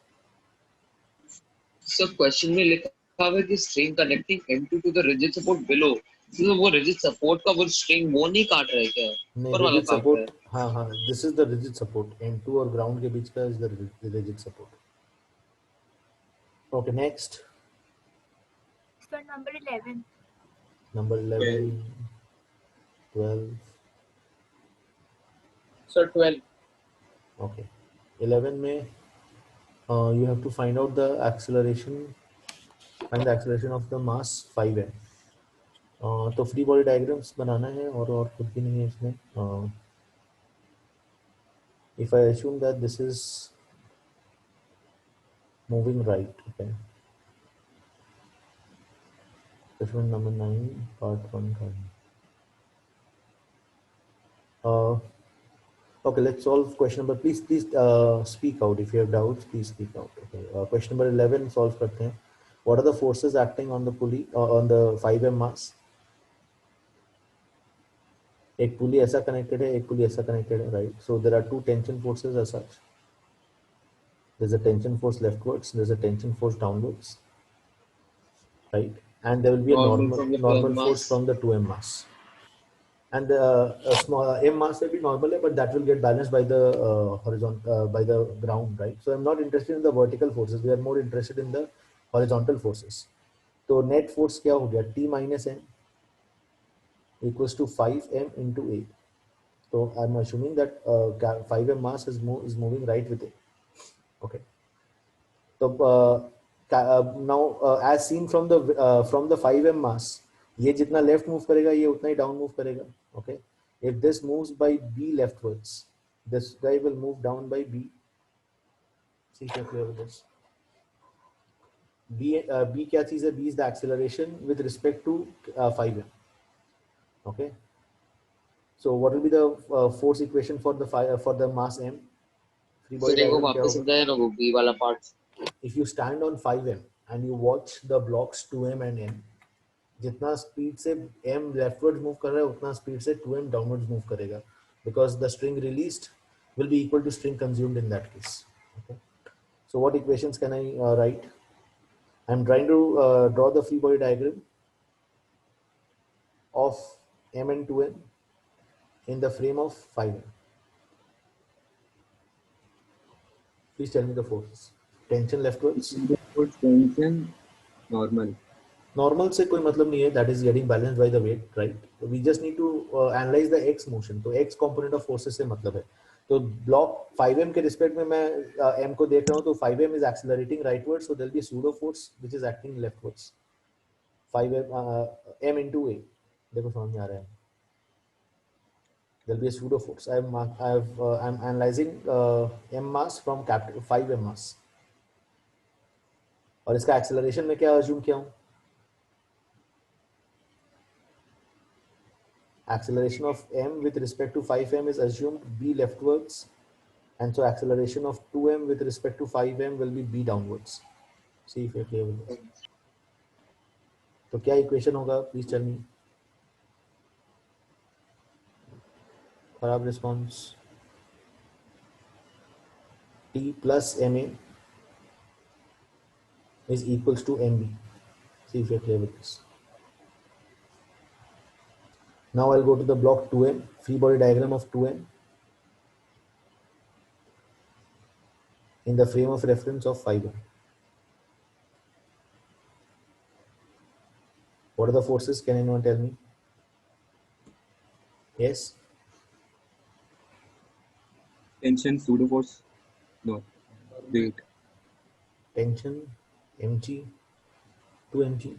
सब क्वेश्चन में लिखा हुआ है कि string connecting m2 to the rigid support below, तो वो रिजिड सपोर्ट का वो स्ट्रिंग वो नहीं काट रहा है क्या? ऊपर वाला काट रहा है। हाँ हाँ, this is the rigid support, m2 और ग्राउंड के बीच का is the rigid support. Okay, next. Sir number 11। Number 11, 12। Sir 12। Okay, 11 में you have to find out the acceleration, find the acceleration of the mass 5m. तो free body diagrams बनाना है और कुछ भी नहीं है इसमें। if I assume that this is moving right, okay, question number 9 part 1 का okay, let's solve question number, please speak out if you have doubts, please speak out. Okay, question number 11 solve करते हैं। What are the forces acting on the pulley on the 5m mass? एक पुली ऐसा connected है, एक पुली ऐसा connected है, right? So there are two tension forces as such. There is a tension force leftwards, there is a tension force downwards, right? And there will be a normal force from the 2m mass, and a small m mass will be normal, but that will get balanced by the horizontal by the ground, right? So I'm not interested in the vertical forces, we are more interested in the horizontal forces. तो net force क्या हो गया, T minus m equals to 5m into a. So I'm assuming that 5m mass is moving right with it. Okay. So now as seen from the 5m mass, ये जितना left move करेगा ये उतना ही down move करेगा. Okay. If this moves by b leftwards, this guy will move down by b. See क्या clear with this? B क्या चीज है? B is the acceleration with respect to 5m. Okay. So what will be the force equation for the mass m? Free body फिर एक वो diagram क्या वापस होगा? आ जाए ना वो B वाला part. If you stand on 5m and you watch the blocks 2m and m, जितना स्पीड से m leftwards मूव कर रहा है उतना स्पीड से 2m downwards मूव करेगा, because the string released will be equal to string consumed in that case. Okay. So what equations can I write? I'm trying to draw the free body diagram of m and 2m in the frame of 5m. Please tell me the forces. Tension leftwards. Tension normal. Normal से कोई मतलब नहीं है. That is getting balanced by the weight, right? We just need to analyze the x motion. तो x component of forces से मतलब है. तो block 5m के respect में मैं m को देख रहा हूँ तो 5m is accelerating rightwards, so there will be a pseudo force which is acting leftwards. 5m m into a. देखो समझ में आ रहा है. There will be a pseudo force. I'm analyzing m mass from capital 5m mass. और इसका acceleration में क्या assume किया हूँ? Acceleration of m with respect to 5m is assumed b leftwards, and so acceleration of 2m with respect to 5m will be b downwards. See if you're clear with this. तो क्या equation होगा? Please tell me. खराब response. T plus ma is equals to mb. See if you're clear with this. Now I'll go to the block 2m, free body diagram of 2m in the frame of reference of 5m. What are the forces? Can anyone tell me? Yes? Tension, pseudo force. No. Weight. Tension, mg, 2mg.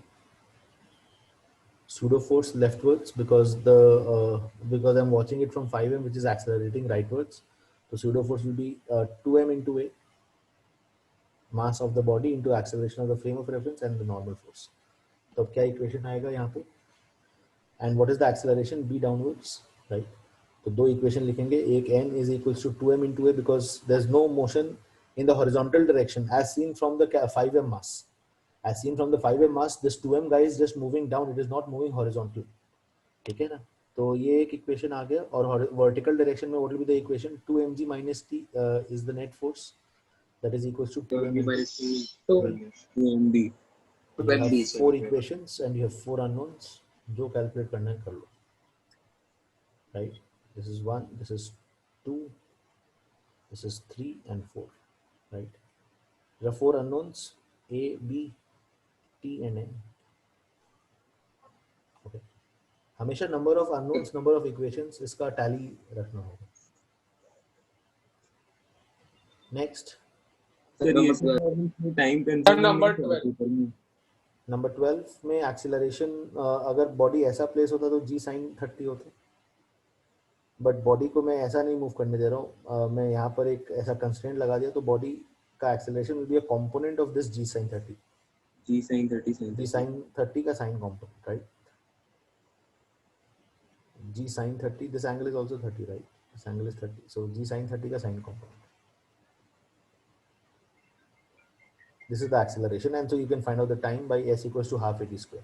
Pseudo force leftwards because because I'm watching it from 5m, which is accelerating rightwards. So pseudo force will be 2m into a, mass of the body into acceleration of the frame of reference and the normal force. तो क्या equation आएगा यहाँ पे? And what is the acceleration? B downwards, right? तो दो equation लिखेंगे. एक n is equals to 2m into a because there's no motion in the horizontal direction as seen from the 5m mass. As seen from the 5m mass, this 2m guy is just moving down. It is not moving horizontal. ठीक है ना? तो ये एक equation आ गया. और vertical direction में what will be the equation? 2mg minus t is the net force. That is equals to 2m minus t. 2mb. You have 4 equations and you have 4 unknowns. जो calculate करना है कर लो. Right? This is 1, this is 2, this is 3 and 4. Right? There are 4 unknowns: A, B, T and N. Okay. हमेशा number of unknowns, number of equations इसका tally रखना होगा. Next. Time number 12. Number 12 में acceleration अगर body ऐसा place होता तो g sin 30 होता. बट बॉडी को मैं ऐसा नहीं मूव करने दे रहा हूँ. मैं यहाँ पर एक ऐसा कंस्ट्रेंट लगा दिया तो बॉडी का acceleration will be a component of this g sin 30. g sin 30 g sin 30 का sign component, right? g sin 30, this angle is also 30, right? This angle is 30, so g sin 30 का sign component. This is the acceleration, and so you can find out the time by s equals to half at square.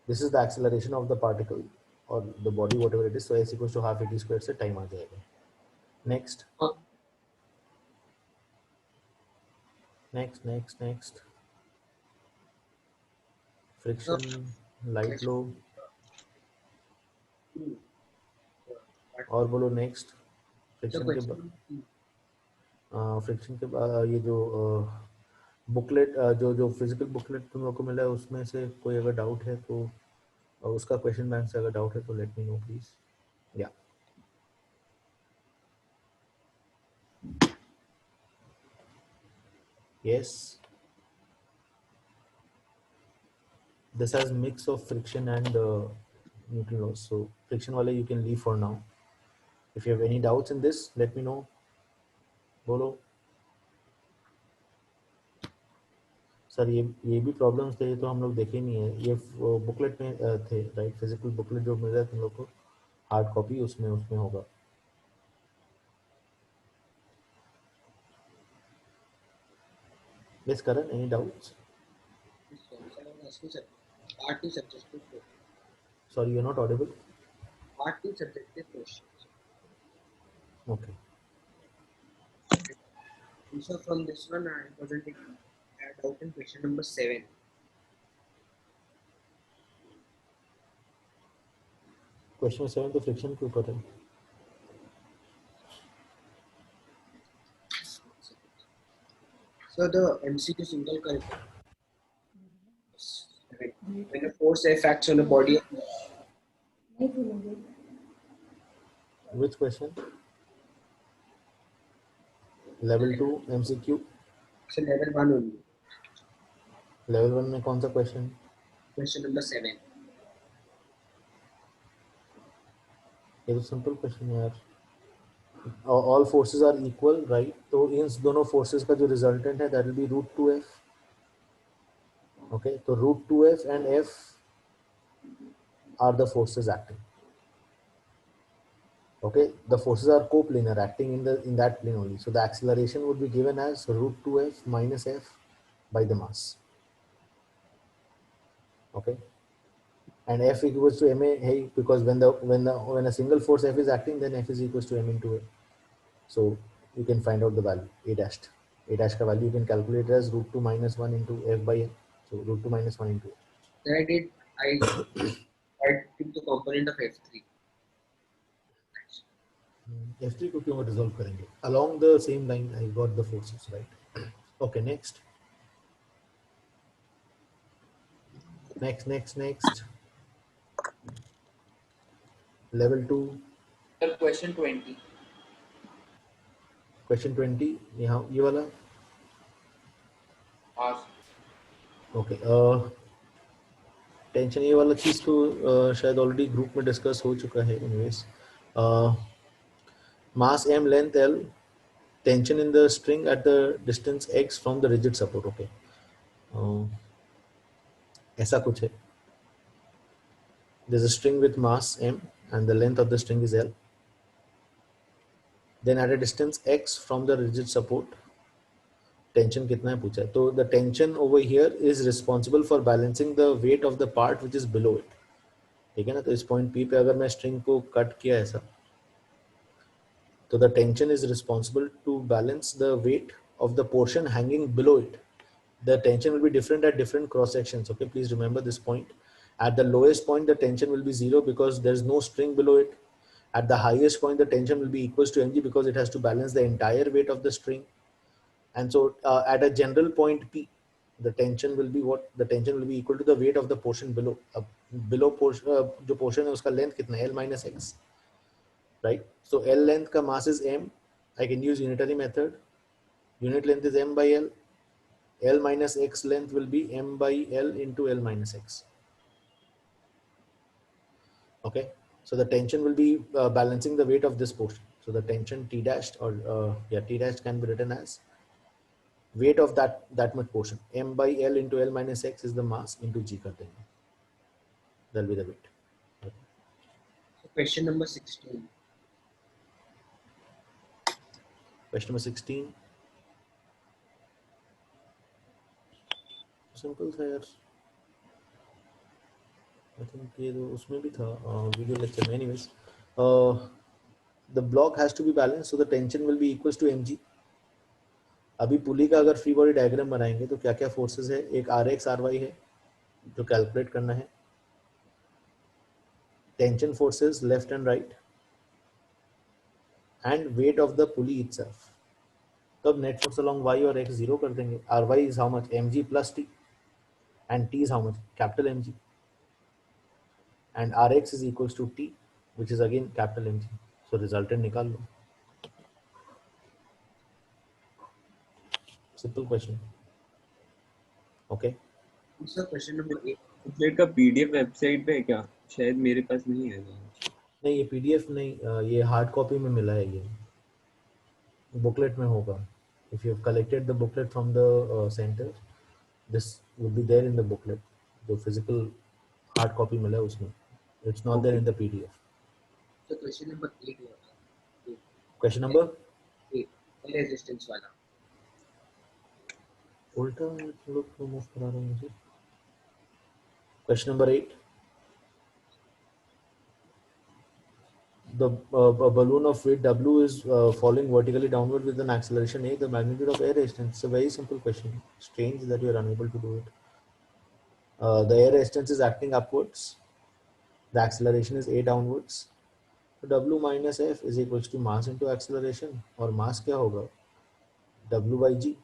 This is the acceleration of the particle or the body, whatever it is. So s equals to half at square से time आ जाएगा. Next. Next. Friction, light low. और बोलो next. Friction के बाद ये जो booklet जो physical booklet तुम लोग को मिला है उसमें से कोई अगर डाउट है तो उसका क्वेश्चन बैंक से अगर डाउट है तो लेट मी नो प्लीज. या yes, this has mix of friction and Newton laws, so friction wale you can leave for now. If you have any doubts in this, let me know. Bolo. Sir ये भी problems थे, तो हम लोग देखे नहीं है, ये बुकलेट में थे राइट, फिजिकल बुकलेट जो मिल रहा है तुम लोग को हार्ड कॉपी, उसमें होगा। Yes, Karan, any doubts? Part 2 subjective question. Sorry, you're not audible. Part 2 subjective questions. Okay. And so from this one, I wasn't add out in question number 7. Question 7 तो friction के ऊपर है। So the MCQ single correct. When a force F acts on a body. Which question? Level 2 MCQ. So level 1 only. Level 1 में कौन सा question? Question number 7. ये तो simple question है यार। All forces are equal, right? तो इन दोनों forces का जो resultant है that will be √2F. Okay, तो √2F and F are the forces acting. Okay, the forces are coplanar, acting in that plane only. So the acceleration would be given as √2F minus F by the mass. Okay, and F equals to ma, hey, because when a single force F is acting, then F is equals to m into a. So you can find out the value a dash. A dash का value you can calculate it as √2 minus 1 into F by m. So √2 minus 1 into a. Then I took the component of F3. F3 को क्यों resolve करेंगे? Along the same line I got the forces, right? Okay, next. Level 2. Sir, question 20. Question 20 यहाँ ये वाला. Okay. Tension ये वाला चीज तो शायद ऑलरेडी ग्रुप में डिस्कस हो चुका है. Anyways, mass m, length l, tension in the string at the distance x from the rigid support. Okay, ऐसा कुछ है. There's a string with mass m and the length of the string is l. Then at a distance x from the rigid support, tension कितना है पूछा है. तो the tension over here is responsible for balancing the weight of the part which is below it. ठीक है ना. तो इस पॉइंट P पे अगर मैं स्ट्रिंग को कट किया ऐसा, तो the tension is responsible to balance the weight of the portion hanging below it. The tension will be different at different cross sections. Okay, please remember this point. At the lowest point, the tension will be 0 because there is no string below it. At the highest point, the tension will be equals to mg because it has to balance the entire weight of the string. And so at a general point P, the tension will be what? The tension will be equal to the weight of the portion below. Below portion, जो portion है उसका length कितना है? L minus x. Right? So L length का mass is m. I can use unitary method. Unit length is m by L. L minus x length will be m by L into L minus x. Okay. So the tension will be balancing the weight of this portion. So the tension T dash or T dash can be written as weight of that much portion. M by L into L minus x is the mass into G करते हैं. That will be the weight. Okay. So question number 16. Question number 16. Simple था यार. I think ये तो उसमें भी था video lecture में. Anyways, the block has to be balanced, so the tension will be equals to mg. अभी पुली का अगर फ्री बॉडी डायग्राम बनाएंगे तो क्या क्या फोर्सेस है? एक Rx Ry है जो कैलकुलेट करना है. Tension forces left and right and weight of the pulley itself. तब नेट फोर्स अलोंग y और x 0 कर देंगे. Ry is how much? mg plus t and t is how much? Capital Mg. And Rx is equals to t, which is again capital Mg. So resultant निकाल लो. Simple question. Okay. So question number 8. Booklet का PDF website पे है क्या? शायद मेरे पास नहीं है. नहीं, ये पीडीएफ नहीं, ये हार्ड कॉपी में मिला है. ये बुकलेट में होगा. If you have collected the booklet from the center, This would be there in the booklet. The physical hard copy मिला है उसमें. It's not there in the PDF. So question number 8 was. Question number 8. Air resistance वाला. उल्टा लोग remove करा रहे हैं मुझे. Question number 8. The a balloon of weight W is falling vertically downward with an acceleration A. The magnitude of air resistance. It's a very simple question. Strange that you are unable to do it. The air resistance is acting upwards. The acceleration is A downwards. So W minus F is equals to mass into acceleration. और mass क्या होगा? W by G.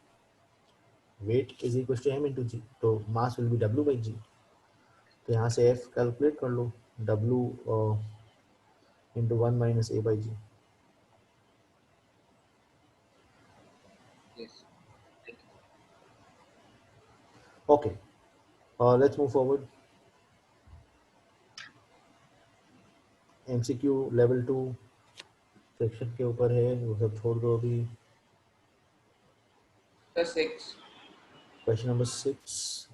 Weight is equals to M into G. तो mass will be W by G. तो यहाँ से F calculate कर लो. W into 1 minus A by G. Yes. Okay. Let's move forward. MCQ level 2 section के ऊपर है, वो सब छोड़ दो अभी. The 6. Question number 6.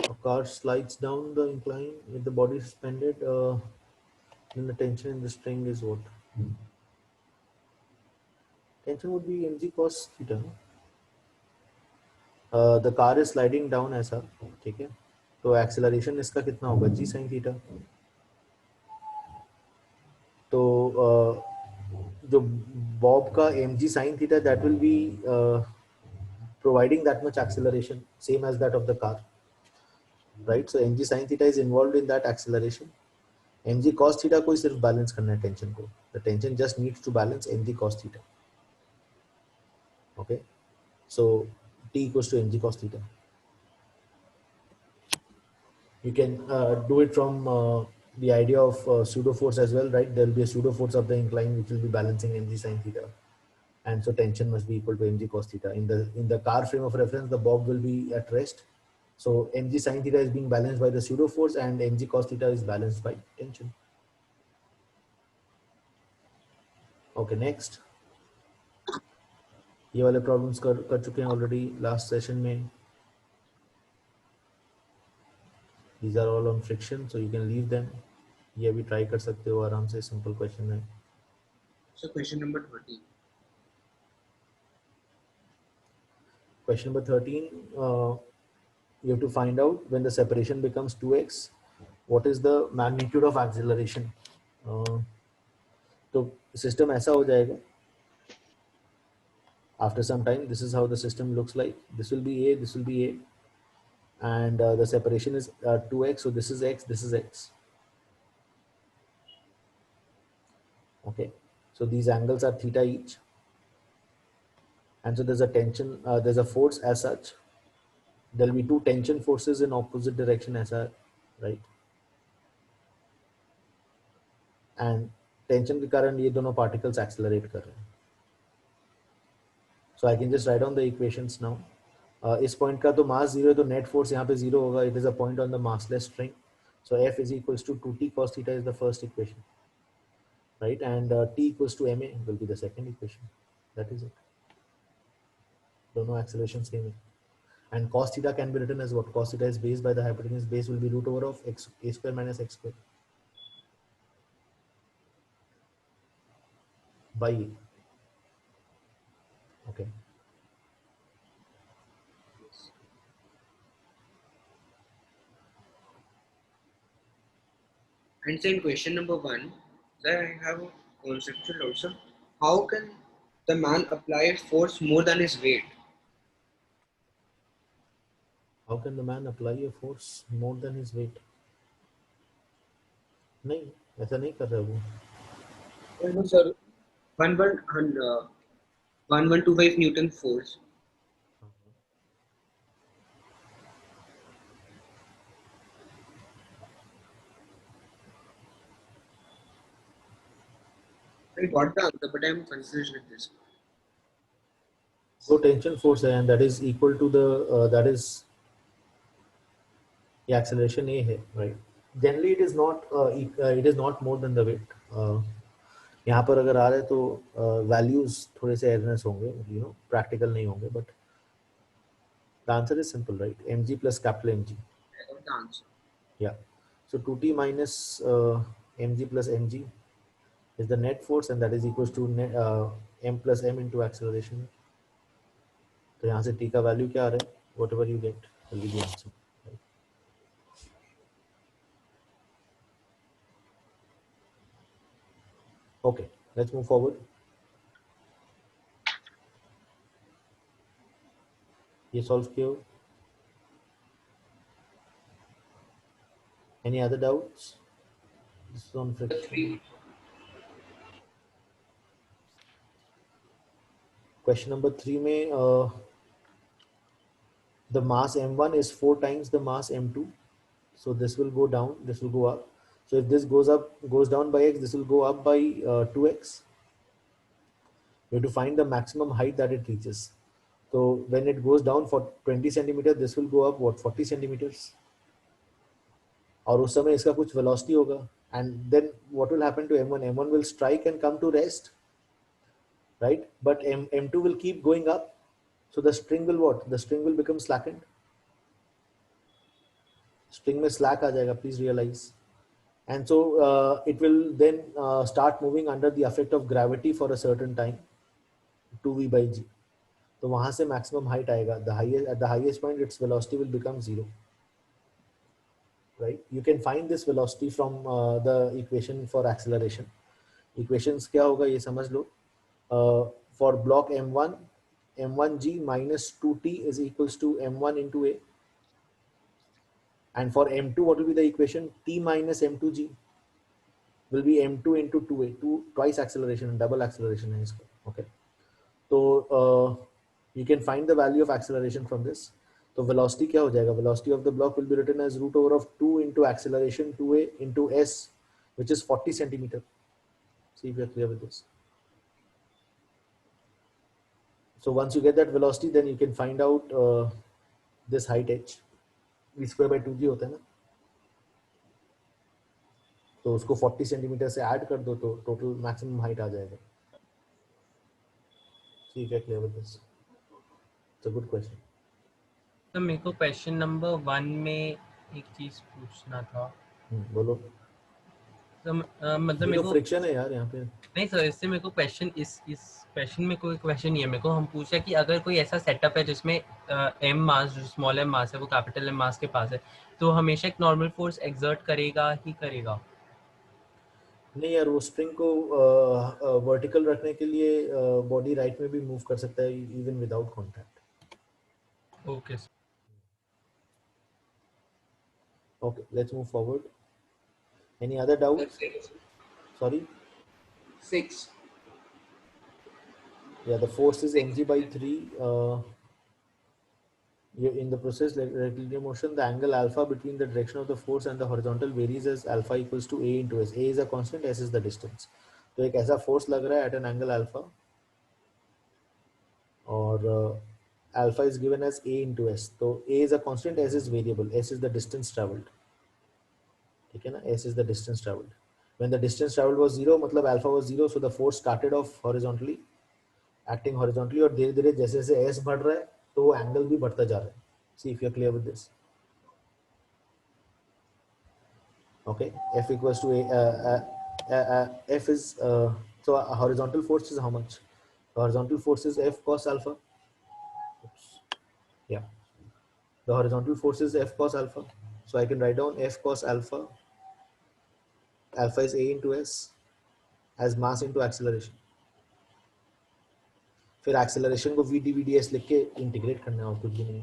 A car slides down the incline with the body suspended. Then the tension in the string is what? Tension would be mg cos theta. The car is sliding down ऐसा, ठीक है? तो acceleration इसका कितना होगा? g sin theta. तो जो bob का mg sin theta, that will be providing that much acceleration, same as that of the car. Right, so mg sin theta is involved in that acceleration. mg cos theta को ही सिर्फ balance करना है tension को. The tension just needs to balance mg cos theta. Okay, so T equals to mg cos theta. You can do it from the idea of pseudo force as well, right? There will be a pseudo force of the incline which will be balancing mg sin theta, and so tension must be equal to mg cos theta. In the car frame of reference, the bob will be at rest. So mg sin theta is being balanced by the pseudo force and mg cos theta is balanced by tension. Okay, next. ये वाले problems कर चुके हैं already last session में. These are all on friction, so you can leave them. ये भी try कर सकते हो आराम से, simple question है. So question number 13. Question number 13. You have to find out when the separation becomes 2x, what is the magnitude of acceleration. तो system ऐसा हो जाएगा. After some time, this is how the system looks like. This will be A, this will be A, and the separation is 2x. So this is x, this is x. Okay, so these angles are theta each, and so there's a tension, there's a force as such. There will be two tension forces in opposite direction as a, right? And tension के कारण ये दोनों particles accelerate कर रहे हैं. So I can just write down the equations now. इस point का तो mass 0 है, तो net force यहाँ पे 0 होगा. It is a point on the massless string. So F is equals to 2t cos theta is the first equation, right? And t equals to ma will be the second equation. That is it. दोनों acceleration same है. And cos theta can be written as what? Cos theta is base by the hypotenuse. Base will be root over of x, a square minus x square by a. Okay. And so in question number 1, sir, I have a conceptual also. How can the man apply force more than his weight? How can the man apply a force more than his weight? नहीं, ऐसा नहीं कर रहा वो. No, sir. 1125 Newton force. I got the answer, but I am confused with this. So tension force है, and that is equal to the that is the acceleration A है, right? Generally, it is not more than the weight. यहाँ पर अगर आ रहे हैं तो values थोड़े से एरनेस होंगे, यू नो, प्रैक्टिकल नहीं होंगे, but the answer is simple, right? mg plus capital mg. I got the answer. Yeah. So 2t minus mg plus mg is the net force, and that is equals to m plus m into acceleration. तो यहाँ से t का value क्या आ रहा है? Whatever you get will be the answer. Right? Okay, let's move forward. ये solve किया हो? Any other doubts? This is on friction. Question number 3 में the mass m1 is 4 times the mass m2, so this will go down, this will go up. So if this goes down by x, this will go up by 2x. We have to find the maximum height that it reaches. So when it goes down for 20 centimeters, this will go up what, 40 centimeters. और उस समय इसका कुछ velocity होगा, and then what will happen to m1? m1 will strike and come to rest, right? But m2 will keep going up. So the string will what? The string will become slackened. String में slack आ जाएगा, please realize. And so it will then start moving under the effect of gravity for a certain time, 2v by g. तो वहाँ से maximum height आएगा. At the highest point, its velocity will become 0. Right? You can find this velocity from the equation for acceleration. Equations क्या होगा ये समझ लो. For block m1, m1g minus 2t is equals to m1 into a. And for m2, what will be the equation? T minus m2g will be m2 into 2a. Twice acceleration, double acceleration है इसका. Okay. So you can find the value of acceleration from this. So velocity क्या हो जाएगा? Velocity of the block will be written as root over of 2 into acceleration 2a into s, which is 40 centimeter. See if you are clear with this. So once you get that velocity, then you can find out this height h. V square by 2g होता है ना, तो उसको 40 centimetre से add कर दो तो total maximum height आ जाएगा. ठीक है, clear with this? It's a good question. तो मेरे को क्वेश्चन नंबर 1 में एक चीज पूछना था. बोलो. तो मतलब मेरे को फ्रिक्शन है यार यहाँ पे. नहीं सर, इससे मेरे को क्वेश्चन इस क्वेश्चन में कोई क्वेश्चन नहीं है. मेरे को हम पूछा कि अगर कोई ऐसा सेटअप है जिसमें एम मास, जो स्मॉल एम मास है वो कैपिटल एम मास के पास है, तो हमेशा एक नॉर्मल फोर्स एक्सर्ट करेगा ही करेगा? नहीं यार, वो स्प्रिंग को वर्टिकल रखने के लिए बॉडी राइट में भी मूव कर सकता है even without contact. Okay okay, let's move forward. Any other doubt? Sorry? 6. Yeah, the force is mg by 3. In the process rectilinear motion, the angle alpha between the direction of the force and the horizontal varies as alpha equals to a into s. A is a constant, s is the distance. तो एक ऐसा force लग रहा है at an angle alpha, और alpha is given as a into s. तो a is a constant, s is variable, s is the distance traveled. ठीक है ना? S is the distance traveled. When the distance traveled was 0, मतलब alpha was 0, so the force started off horizontally, acting horizontally, और धीरे धीरे जैसे जैसे s बढ़ रहा है तो वो एंगल भी बढ़ता जा रहा है. See if you are clear with this. Okay, F equals to F is so a horizontal force is how much? The horizontal force is F cos alpha. Oops. Yeah, the horizontal force is F cos alpha. So I can write down F cos alpha. Alpha is a into s as mass into acceleration. फिर acceleration को v d s लिख के integrate करना है और कुछ भी नहीं.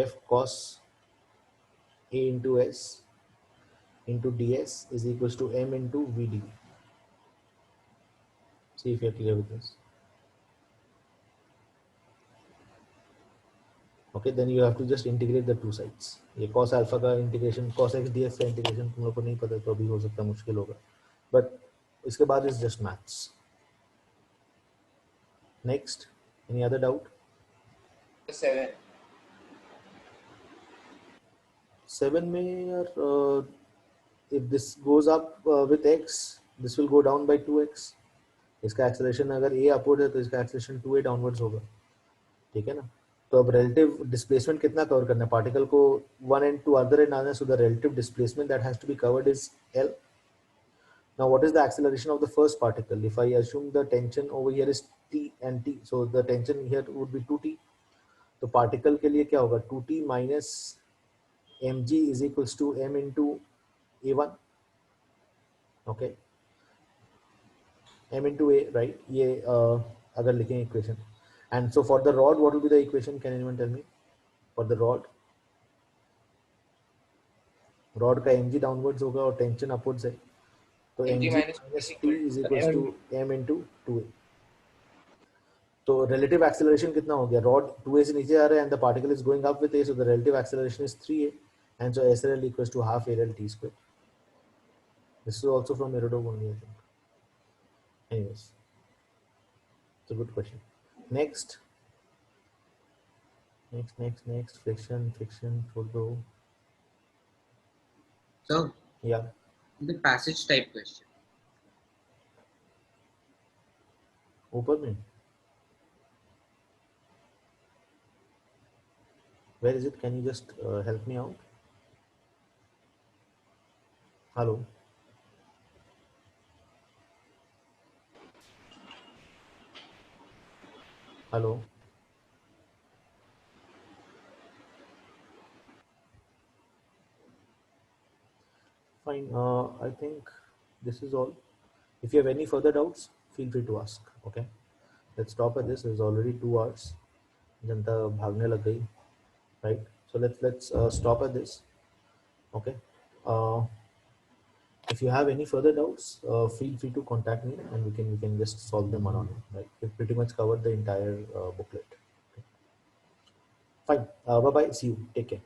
F cos a into s into ds is equals to m into v d. See if you are clear with this. Okay, then you have to just integrate the two sides. ये cos alpha का integration, cos x dx का integration तुम लोग को नहीं पता तो अभी हो सकता है मुश्किल होगा, but इसके बाद is just maths. Next, any other doubt? 7. 7 में यार if this goes up with x, this will go down by 2x. इसका acceleration अगर a upward है तो इसका acceleration 2a downwards होगा, ठीक है ना? तो अब relative displacement कितना cover करना है? Particle को one end to other end आना है, so the relative displacement that has to be covered is L. Now what is the acceleration of the first particle? If I assume the tension over here is T and T, so the tension here would be 2T. तो particle के लिए क्या होगा? 2T minus mg is equals to m into a1. Okay, m into a, right? ये अगर लिखें equation. And so for the rod, what will be the equation? Can anyone tell me? For the rod का mg downwards होगा और tension upwards है, तो mg minus t is equals to m into 2a. तो relative acceleration कितना हो गया? Rod 2a से नीचे आ रहा है and the particle is going up with a, so the relative acceleration is 3a, and so SRL equals to half AL t square. This is also from Erudov only, I think. Anyways, it's a good question. Next, friction, photo. So, yeah, the passage type question. ऊपर में. Where is it? Can you just help me out? Hello. Hello. Fine. I think this is all. If you have any further doubts, feel free to ask. Okay. Let's stop at this. It's already 2 hours. जनता भागने लग गई, right? So let's stop at this. Okay. If you have any further doubts, feel free to contact me, and we can just solve them one-on-one. Right? We've pretty much covered the entire booklet. Okay. Fine. Bye bye. See you. Take care.